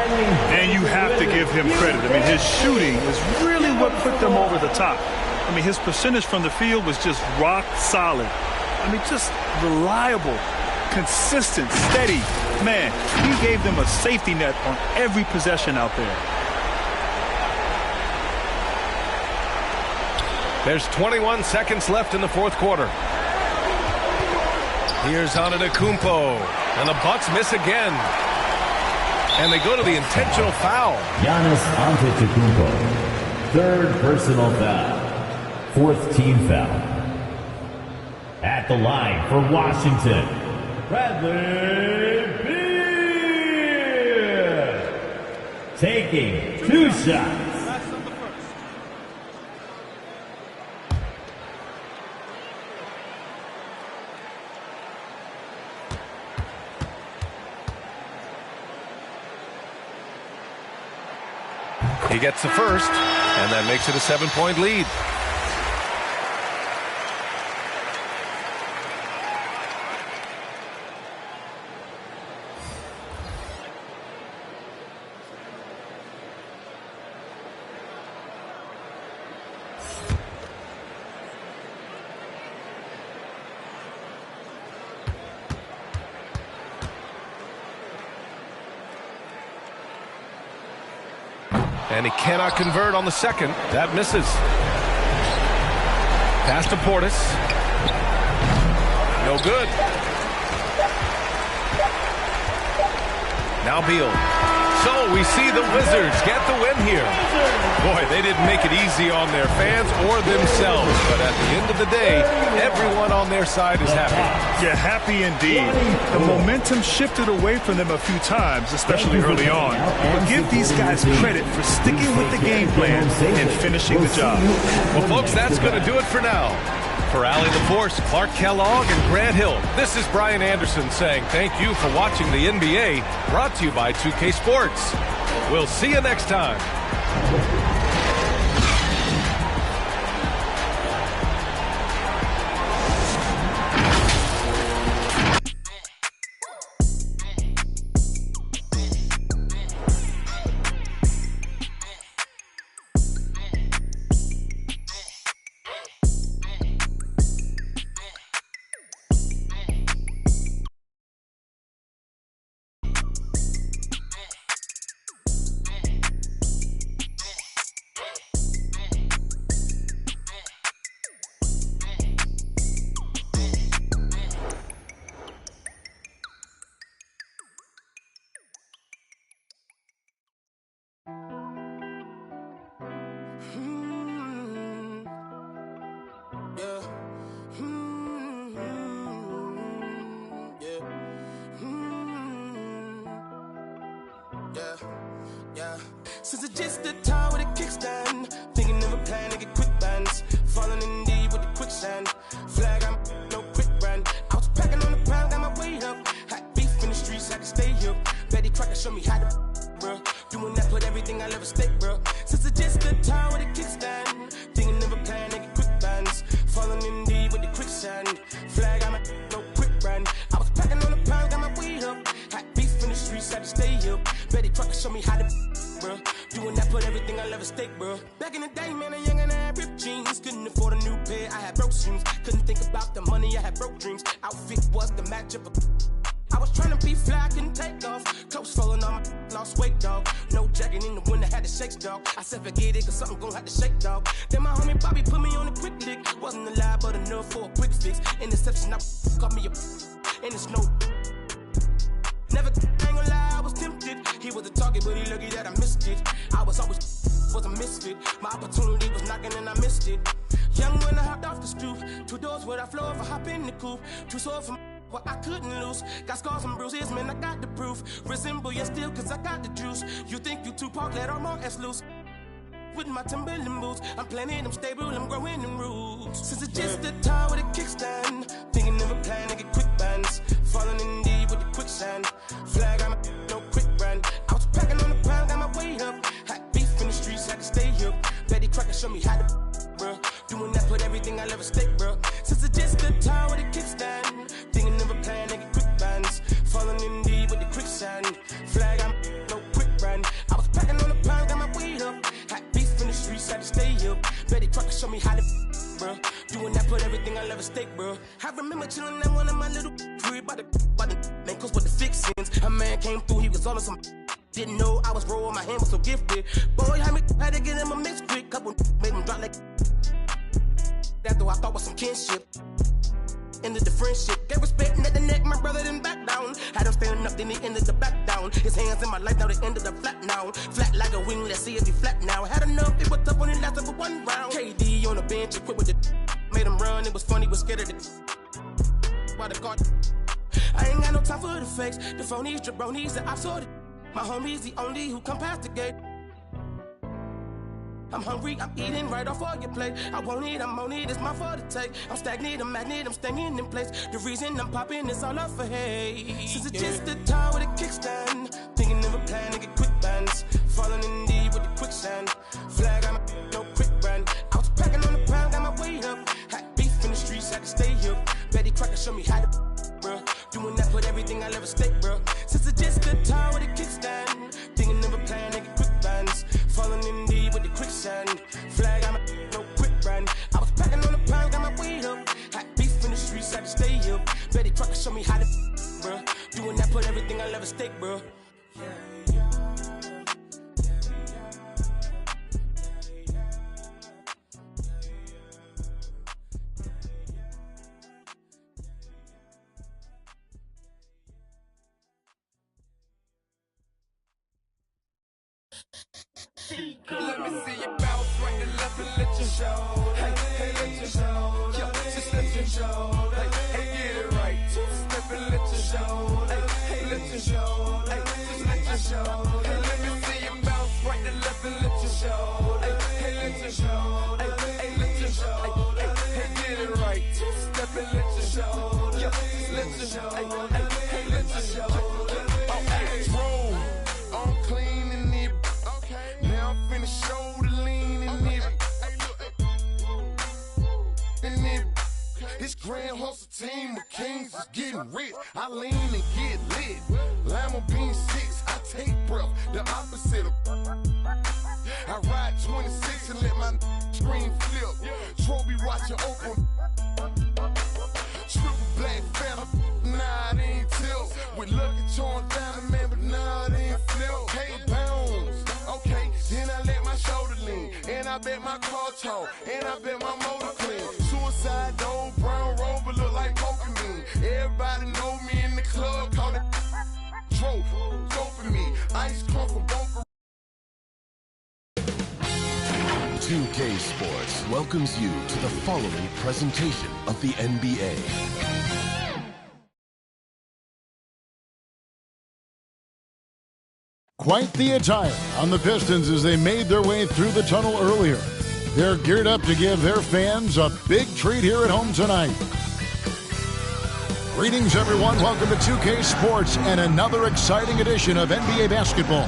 And you have to give him credit. I mean, his shooting is really what put them over the top. I mean, his percentage from the field was just rock solid. I mean, just reliable, consistent, steady. Man, he gave them a safety net on every possession out there. There's 21 seconds left in the fourth quarter. Here's Antetokounmpo, and the Bucks miss again. And they go to the intentional foul. Giannis Antetokounmpo, third personal foul, fourth team foul. At the line for Washington, Bradley Beal, taking 2 shots. He gets the first, and that makes it a 7-point lead. And he cannot convert on the second. That misses. Pass to Portis. No good. Now Beal. So we see the Wizards get the win here. Boy, they didn't make it easy on their fans or themselves. But at the end of the day, everyone on their side is happy. Yeah, happy indeed. The momentum shifted away from them a few times, especially early on. But give these guys credit for sticking with the game plan and finishing the job. Well, folks, that's going to do it for now. For Allie LaForce, Clark Kellogg, and Grant Hill, this is Brian Anderson saying thank you for watching the NBA, brought to you by 2K Sports. We'll see you next time. Since it's just the time with a kickstand, thinking of a plan to get quick bands, falling in deep with the quicksand. Flag, I'm no quick brand. I was packing on the pound, got my weight up. Hot beef in the streets, I can stay here. Betty Crocker show me how to, bro. Doing that, put everything I love at stake, bro. Since it's just the time with a kickstand, thinking of a plan to get quick bands, falling in deep with the quicksand. Flag, I'm no quick brand. I was packing on the pound, got my weight up. Hot beef in the streets, I can stay here. Betty Crocker show me how to, bro. Doing that, put everything I love at stake, bro. Back in the day, man, a young and I had ripped jeans. Couldn't afford a new pair, I had broke shoes. Couldn't think about the money, I had broke dreams. Outfit was the match of a... I was trying to be fly, couldn't take off. Clothes falling on my lost weight, dog. No jacket in the winter, had to shake, dog. I said forget it, cause something gon' have to shake, dog. Then my homie Bobby put me on a quick lick. Wasn't alive, but enough for a quick fix. Interception, I got me a... And it's no... Never, I ain't gonna lie, I was tempted. He was a target, but he lucky that I missed it. I was always was a misfit. My opportunity was knocking and I missed it. Young when I hopped off the stoop. 2 doors where I flow if I hop in the coupe. 2 swords from what I couldn't lose. Got scars and bruises, man, I got the proof. Resemble you still, cause I got the juice. You think you Tupac, let all my ass loose. With my Timberland boots, I'm planning, I'm stable, I'm growing in roots. Since it's just the time with a kickstand, thinking of a plan to get quick bands, falling in deep with the quicksand. Flag, I'm no quick brand. I was packing on the pound, got my weight up. Hot beef in the streets, I can stay here. Betty Crocker show me how to, bro. Doing that, put everything I love at stake, bro. Since it's just the time with a kickstand. put everything I love at stake, bro. I remember chilling at one of my little crib by the man, cause with the fixins. A man came through, he was on some. Didn't know I was rolling, my hand was so gifted. Boy, had to get him a mix quick. Couple made him drop like. After I thought was some kinship. Ended the friendship, gave respect at the neck, my brother didn't back down. Had him standing up, then he ended the back down. His hands in my life, now they ended up flat now. Flat like a wing, let's see if he flat now. Had enough, it was tough when it lasted for one round. KD on the bench, equipped with the made him run, it was funny, was scared of the by the guard. I ain't got no time for the fakes, the phonies, jabronis, the ops sorted. My homies, the only who come past the gate. I'm hungry, I'm eating right off all your plate. I won't eat, I'm on it, it's my fault to take. I'm stagnant, I'm magnet, I'm staying in place. The reason I'm popping is all up for hate. Since it's just a tire with a kickstand. Thinking of a plan to get quick bands. Falling in deep with the quicksand. Flag, I'm no quick brand. I was packing on the pound, got my weight up. Had beef in the streets, had to stay here. Betty Crocker show me how to, bruh. Doing that, put everything I love at stake, bruh. Since it's just a tire with a kickstand. Thinking of a plan to get quick bands. Falling in deep with the quicksand. Flag, I'm no quick brand. I was packing on the pound, got my weight up. Had beef in the streets, had to stay here. Betty Crocker show me how to, bruh. Doing that, put everything I love at stake, bruh. Let me see you bounce right and left and let you show. Hey, let you show. Yeah, just let you show. Hey, get it right. Two-step and let you show. Hey, let you show. Hey, just let you show. Hey, let me see you bounce right and left and let you show. Hey, let you show. Hey, let you show. Hey, get it right. Two-step and let you show. Yeah, just let you show. Hey, let you show. Oh, hey, roll. I'm clean and it. Now I'm finna show the lean in it. In it. This grand hustle team of kings is getting rich. I lean and get lit. Lima bean 6, I take breath. The opposite of. I ride 26 and let my screen flip. Trophy watching open. Triple black phantom. Nah, it ain't tilt. With Lucky Charms down the man, but nah, it ain't flip. Hey, bounce. Okay, then I let my shoulder lean. And I bet my car tall. And I bet my motor clean. Suicide door, brown rover look like Pokemon. Everybody know me in the club, call it Trope. Go for me. Ice come from Bunker. 2K Sports welcomes you to the following presentation of the NBA. Quite the attire on the Pistons as they made their way through the tunnel earlier. They're geared up to give their fans a big treat here at home tonight. Greetings, everyone. Welcome to 2K Sports and another exciting edition of NBA basketball.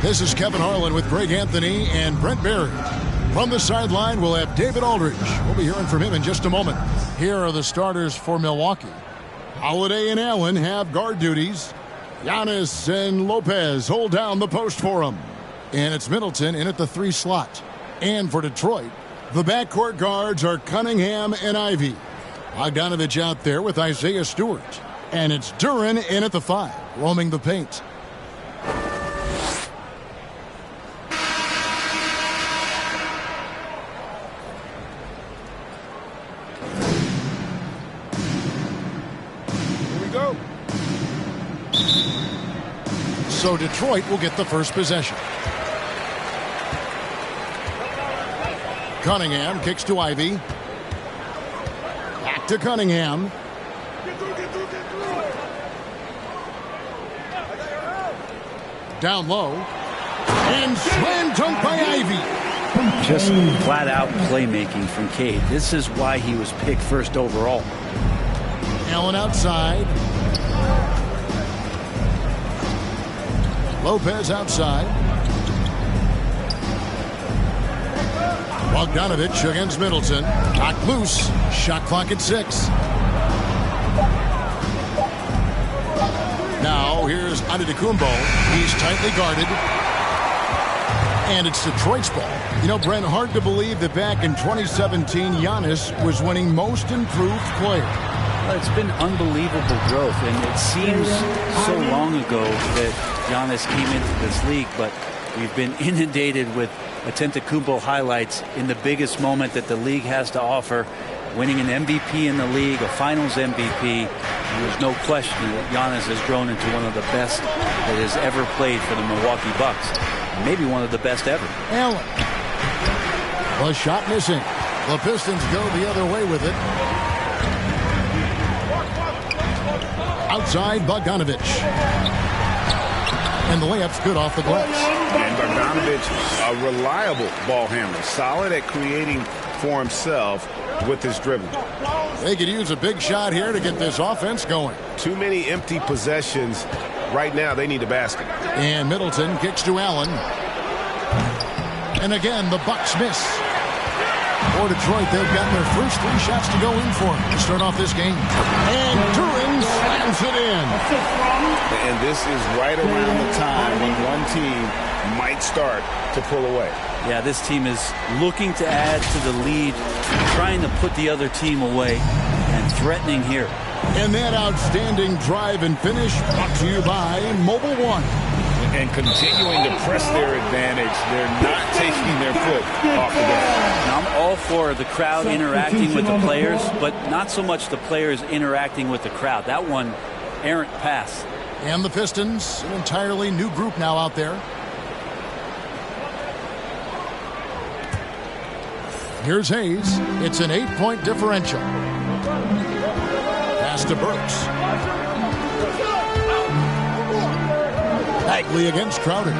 This is Kevin Harlan with Greg Anthony and Brent Barry. From the sideline, we'll have David Aldridge. We'll be hearing from him in just a moment. Here are the starters for Milwaukee. Holiday and Allen have guard duties. Giannis and Lopez hold down the post for him. And it's Middleton in at the 3 slot. And for Detroit, the backcourt guards are Cunningham and Ivy. Bogdanovich out there with Isaiah Stewart. And it's Duren in at the 5, roaming the paint. So Detroit will get the first possession. Cunningham kicks to Ivy. Back to Cunningham. Down low. And slam dunk by Ivy. Just flat out playmaking from Cade. This is why he was picked first overall. Allen outside. Lopez outside. Bogdanovich against Middleton. Knocked loose. Shot clock at 6. Now here's Antetokounmpo. He's tightly guarded. And it's Detroit's ball. You know, Brent, hard to believe that back in 2017, Giannis was winning Most Improved Player. Well, it's been unbelievable growth, and it seems so long ago that Giannis came into this league, but we've been inundated with Antetokounmpo highlights in the biggest moment that the league has to offer, winning an MVP in the league, a Finals MVP. And there's no question that Giannis has grown into one of the best that has ever played for the Milwaukee Bucks. Maybe one of the best ever. Allen. The shot missing. The Pistons go the other way with it. Outside Bogdanovich. And the layup's good off the glass. And Bogdanovich, a reliable ball handler. Solid at creating for himself with his dribbling. They could use a big shot here to get this offense going. Too many empty possessions. Right now, they need a basket. And Middleton kicks to Allen. And again, the Bucks miss. For Detroit, they've gotten their first 3 shots to go in for them to start off this game. And Duran slams it in. And this is right around the time when one team might start to pull away. Yeah, this team is looking to add to the lead, trying to put the other team away, and threatening here. And that outstanding drive and finish brought to you by Mobile One. And continuing to press their advantage. They're not taking their foot off the gas. Now, I'm all for the crowd interacting with the players, but not so much the players interacting with the crowd. That one, errant pass. And the Pistons, an entirely new group now out there. Here's Hayes. It's an 8-point differential. Pass to Burks. Bagley against Crowder.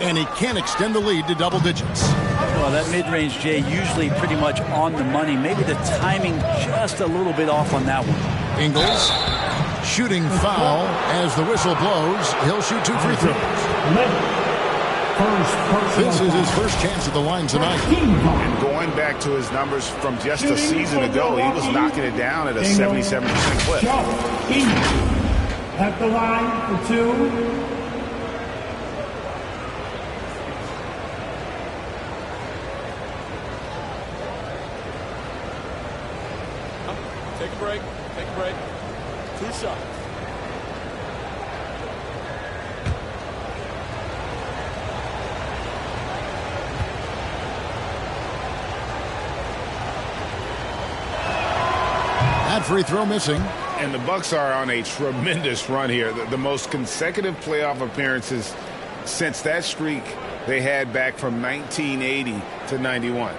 And he can't extend the lead to double digits. Well, that mid-range, Jay, usually pretty much on the money. Maybe the timing just a little bit off on that one. Ingles, shooting foul as the whistle blows. He'll shoot 2 free throws. This is his first chance at the line tonight. And going back to his numbers from just a season ago, he was knocking it down at a 77% clip. At the line for 2. Take a break. Take a break. 2 shots. That free throw missing. And the Bucks are on a tremendous run here. The most consecutive playoff appearances since that streak they had back from 1980 to 91.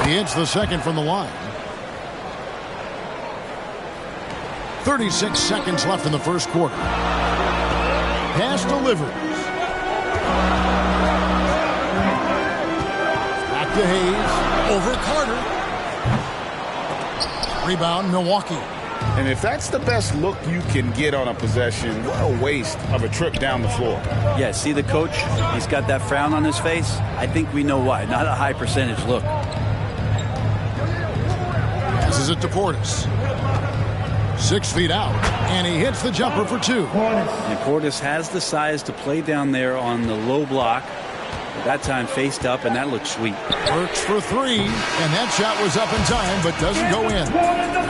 He hits the second from the line. 36 seconds left in the first quarter. Pass delivers. Back to Hayes. Over Carter. Rebound, Milwaukee. And if that's the best look you can get on a possession, what a waste of a trip down the floor. Yeah, see the coach? He's got that frown on his face. I think we know why. Not a high percentage look. Passes it to Portis. 6 feet out, and he hits the jumper for 2. And Portis has the size to play down there on the low block. That time faced up, and that looks sweet. Works for 3, and that shot was up in time, but doesn't go in.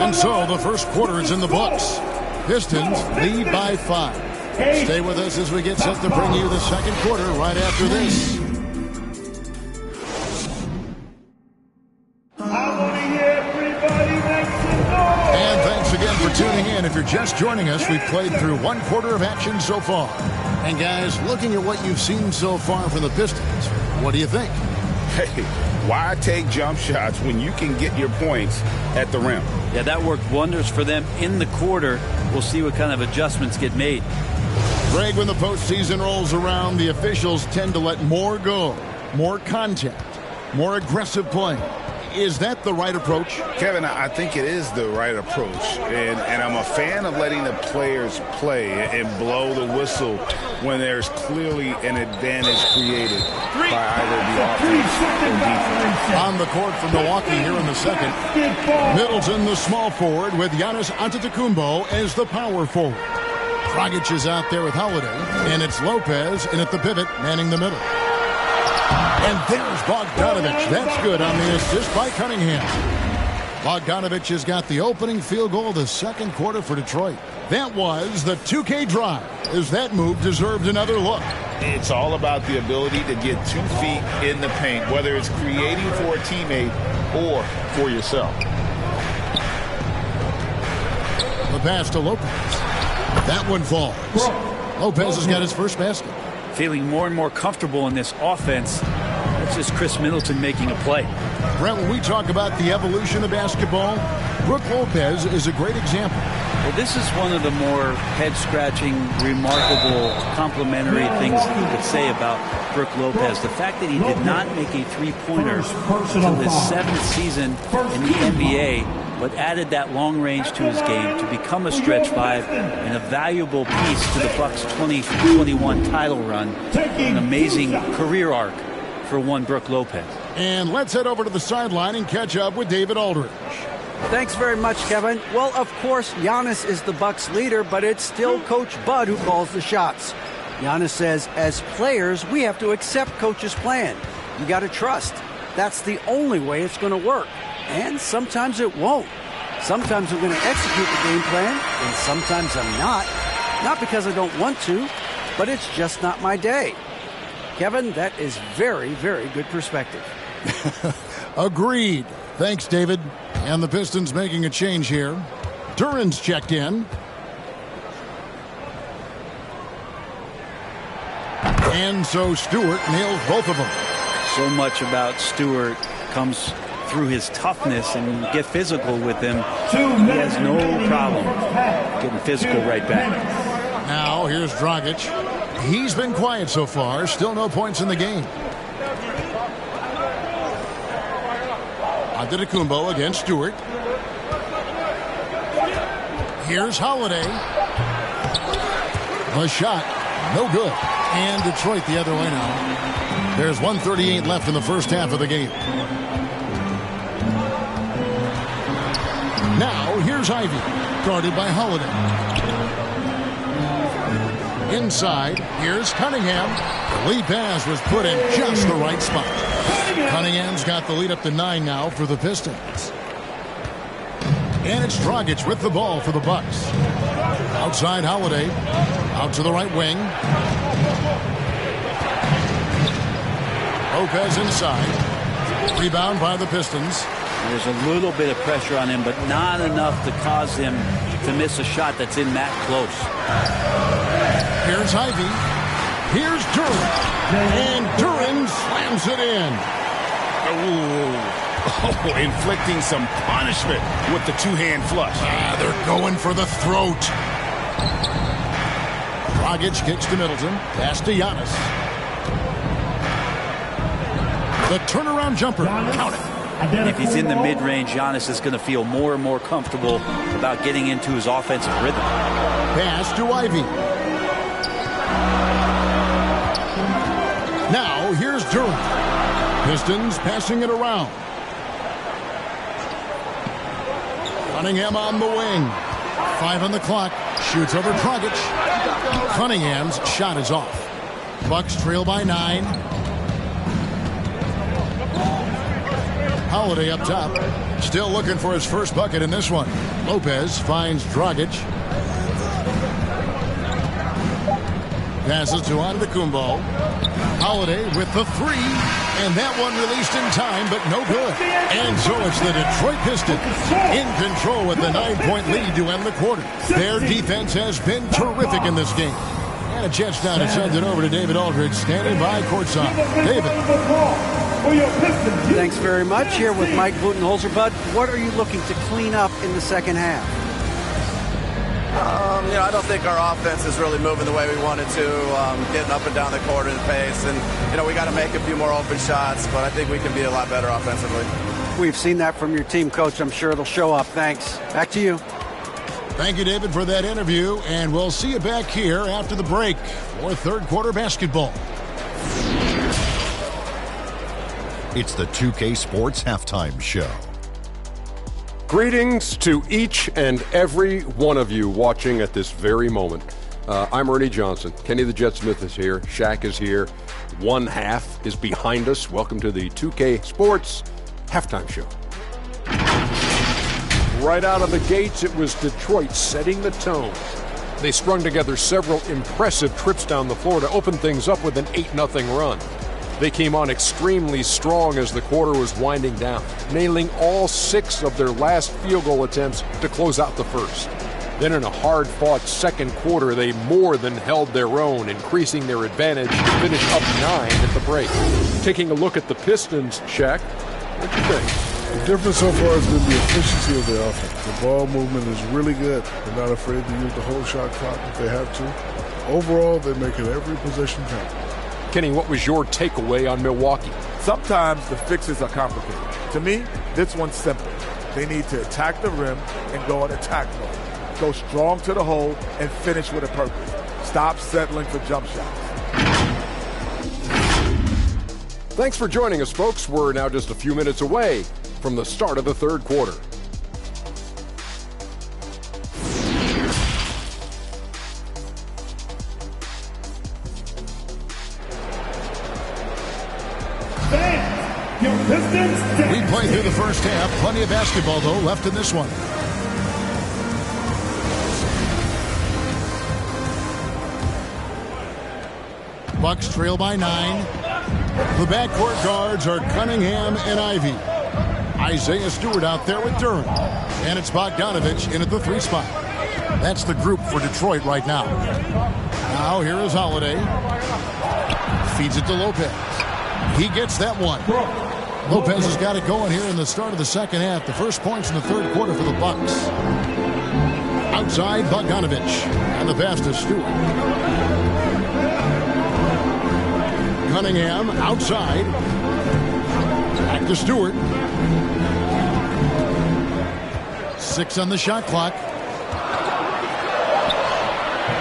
And so the first quarter is in the books. Pistons lead by 5. Stay with us as we get set to bring you the second quarter right after this. And thanks again for tuning in. If you're just joining us, we've played through 1 quarter of action so far. And guys, looking at what you've seen so far from the Pistons, what do you think? Hey, why take jump shots when you can get your points at the rim? Yeah, that worked wonders for them in the quarter. We'll see what kind of adjustments get made. Greg, when the postseason rolls around, the officials tend to let more go, more contact, more aggressive play. Is that the right approach? Kevin, I think it is the right approach. And I'm a fan of letting the players play and blow the whistle when there's clearly an advantage created by either the offense or defense. On the court for Milwaukee here in the second, Middleton, the small forward, with Giannis Antetokounmpo as the power forward. Dragic is out there with Holiday, and it's Lopez in at the pivot, manning the middle. And there's Bogdanovich. That's good on the assist by Cunningham. Bogdanovich has got the opening field goal of the second quarter for Detroit. That was the 2K drive, as that move deserved another look. It's all about the ability to get 2 feet in the paint, whether it's creating for a teammate or for yourself. The pass to Lopez. That one falls. Lopez has got his first basket. Feeling more and more comfortable in this offense. That's just Chris Middleton making a play. Brent, when we talk about the evolution of basketball, Brook Lopez is a great example. Well, this is one of the more head-scratching, remarkable, complimentary things that you could say about Brook Lopez. The fact that he did not make a three-pointer until his 7th season in the NBA, but added that long range to his game to become a stretch 5 and a valuable piece to the Bucks' 2021 title run. An amazing career arc for one Brook Lopez. And let's head over to the sideline and catch up with David Aldridge. Thanks very much, Kevin. Well, of course, Giannis is the Bucks leader, but it's still Coach Bud who calls the shots. Giannis says, as players, we have to accept Coach's plan. You got to trust. That's the only way it's going to work. And sometimes it won't. Sometimes I'm going to execute the game plan, and sometimes I'm not. Not because I don't want to, but it's just not my day. Kevin, that is very, very good perspective. Agreed. Thanks, David. And the Pistons making a change here. Duran's checked in. And so Stewart nails both of them. So much about Stewart comes through his toughness, and get physical with him. He has no problem getting physical right back. Now here's Dragic. He's been quiet so far. Still no points in the game. Antetokounmpo against Stewart. Here's Holiday. The shot, no good. And Detroit the other way now. There's 1:38 left in the first half of the game. Now here's Ivy, guarded by Holiday. Inside, here's Cunningham. The lead pass was put in just the right spot. Cunningham's got the lead up to 9 now for the Pistons. And it's Dragic with the ball for the Bucks. Outside Holiday, out to the right wing. Lopez inside. Rebound by the Pistons. There's a little bit of pressure on him, but not enough to cause him to miss a shot that's in that close. Here's Ivy. Here's Duran. And Duran slams it in. Oh, inflicting some punishment with the two-hand flush. They're going for the throat. Dragic kicks to Middleton. Pass to Giannis. The turnaround jumper. Count it. If he's in the mid-range, Giannis is going to feel more and more comfortable about getting into his offensive rhythm. Pass to Ivy. Now here's Duran. Pistons passing it around. Cunningham on the wing. 5 on the clock. Shoots over Dragic. Cunningham's shot is off. Bucks trail by 9. Holiday up top. Still looking for his first bucket in this one. Lopez finds Dragic. Passes to Antetokounmpo. Holiday with the 3. And that one released in time, but no good. And so it's the Detroit Pistons in control with the 9-point lead to end the quarter. Their defense has been terrific in this game. And a chance now to send it over to David Aldridge, standing by courtside. David. Thanks very much. Here with Mike Budenholzer. Bud, what are you looking to clean up in the second half? I don't think our offense is really moving the way we wanted to, getting up and down the court at a pace. And, we got to make a few more open shots, but I think we can be a lot better offensively. We've seen that from your team, Coach. I'm sure it'll show up. Thanks. Back to you. Thank you, David, for that interview, and we'll see you back here after the break for third quarter basketball. It's the 2K Sports Halftime Show. Greetings to each and every one of you watching at this very moment. I'm Ernie Johnson. Kenny the Jet Smith is here. Shaq is here. One half is behind us. Welcome to the 2K Sports Halftime Show. Right out of the gates, it was Detroit setting the tone. They strung together several impressive trips down the floor to open things up with an 8-0 run. They came on extremely strong as the quarter was winding down, nailing all 6 of their last field goal attempts to close out the first. Then in a hard-fought second quarter, they more than held their own, increasing their advantage to finish up 9 at the break. Taking a look at the Pistons, Shaq, what do you think? The difference so far has been the efficiency of their offense. The ball movement is really good. They're not afraid to use the whole shot clock if they have to. Overall, they're making every possession count. Kenny, what was your takeaway on Milwaukee? Sometimes the fixes are complicated. To me, this one's simple. They need to attack the rim and go in attack mode. Go strong to the hole and finish with a purpose. Stop settling for jump shots. Thanks for joining us, folks. We're now just a few minutes away from the start of the third quarter. We played through the first half. Plenty of basketball, though, left in this one. Bucks trail by 9. The backcourt guards are Cunningham and Ivy. Isaiah Stewart out there with Durham. And it's Bogdanovich in at the 3 spot. That's the group for Detroit right now. Now here is Holiday. Feeds it to Lopez. He gets that one. Lopez has got it going here in the start of the second half. The first points in the third quarter for the Bucks. Outside, Bogdanovich. And the pass to Stewart. Cunningham outside. Back to Stewart. 6 on the shot clock.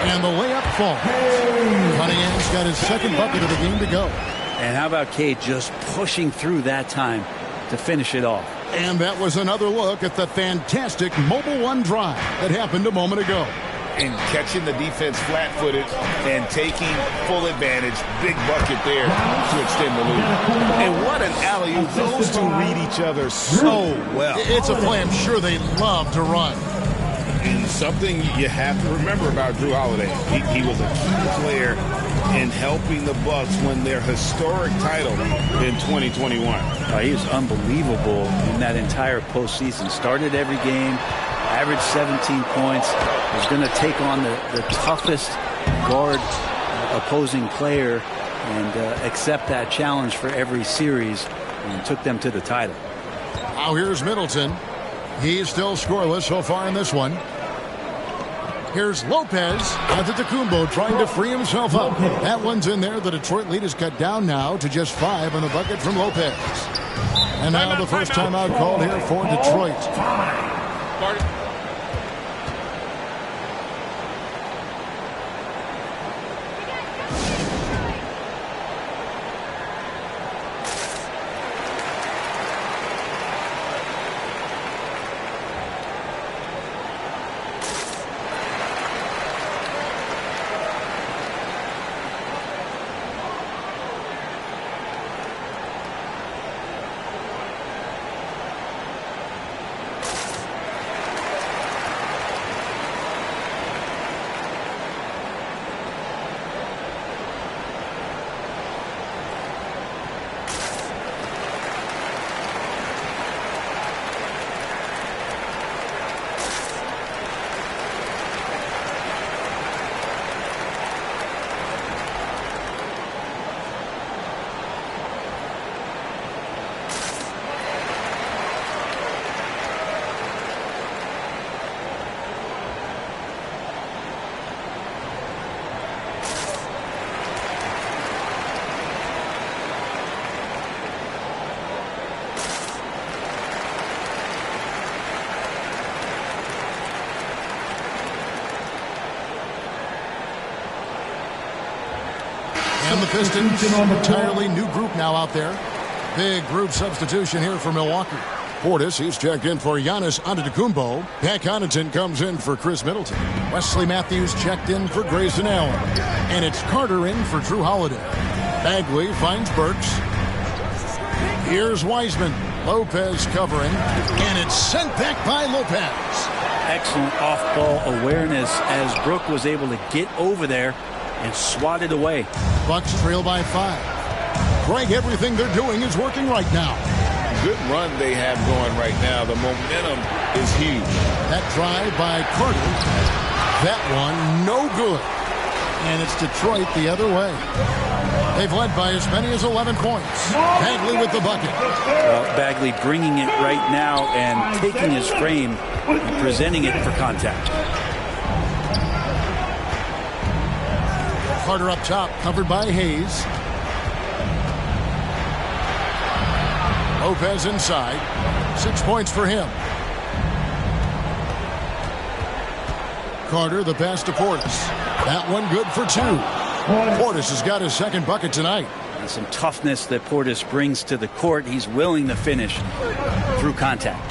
And the layup falls. Cunningham's got his second bucket of the game to go. And how about Cade just pushing through that time to finish it off? And that was another look at the fantastic Mobile One drive that happened a moment ago. And catching the defense flat-footed and taking full advantage. Big bucket there to extend the lead. And what an alley-oop. Those two read each other so well. It's a play I'm sure they love to run. And something you have to remember about Jrue Holiday. He was a key player in helping the Bucks win their historic title in 2021. He was unbelievable in that entire postseason. Started every game, averaged 17 points, was going to take on the toughest guard opposing player and accept that challenge for every series and took them to the title. Now here's Middleton. He's still scoreless so far in this one. Here's Lopez. Antetokounmpo trying to free himself up. That one's in there. The Detroit lead is cut down now to just 5 on the bucket from Lopez. And now the first timeout called here for Detroit. the Pistons, entirely new group now out there. Big group substitution here for Milwaukee. Portis, he's checked in for Giannis Antetokounmpo. Pat Connaughton comes in for Chris Middleton. Wesley Matthews checked in for Grayson Allen. And it's Carter in for Drew Holiday. Bagley finds Burks. Here's Wiseman. Lopez covering. And it's sent back by Lopez. Excellent off-ball awareness as Brook was able to get over there and swat it away. Bucks trail by 5. Greg, everything they're doing is working right now. Good run they have going right now. The momentum is huge. That drive by Carter. That one, no good. And it's Detroit the other way. They've led by as many as 11 points. Bagley with the bucket. Bagley bringing it right now and taking his frame and presenting it for contact. Carter up top, covered by Hayes. Lopez inside. 6 points for him. Carter, the pass to Portis. That one good for 2. Portis has got his second bucket tonight. And some toughness that Portis brings to the court. He's willing to finish through contact.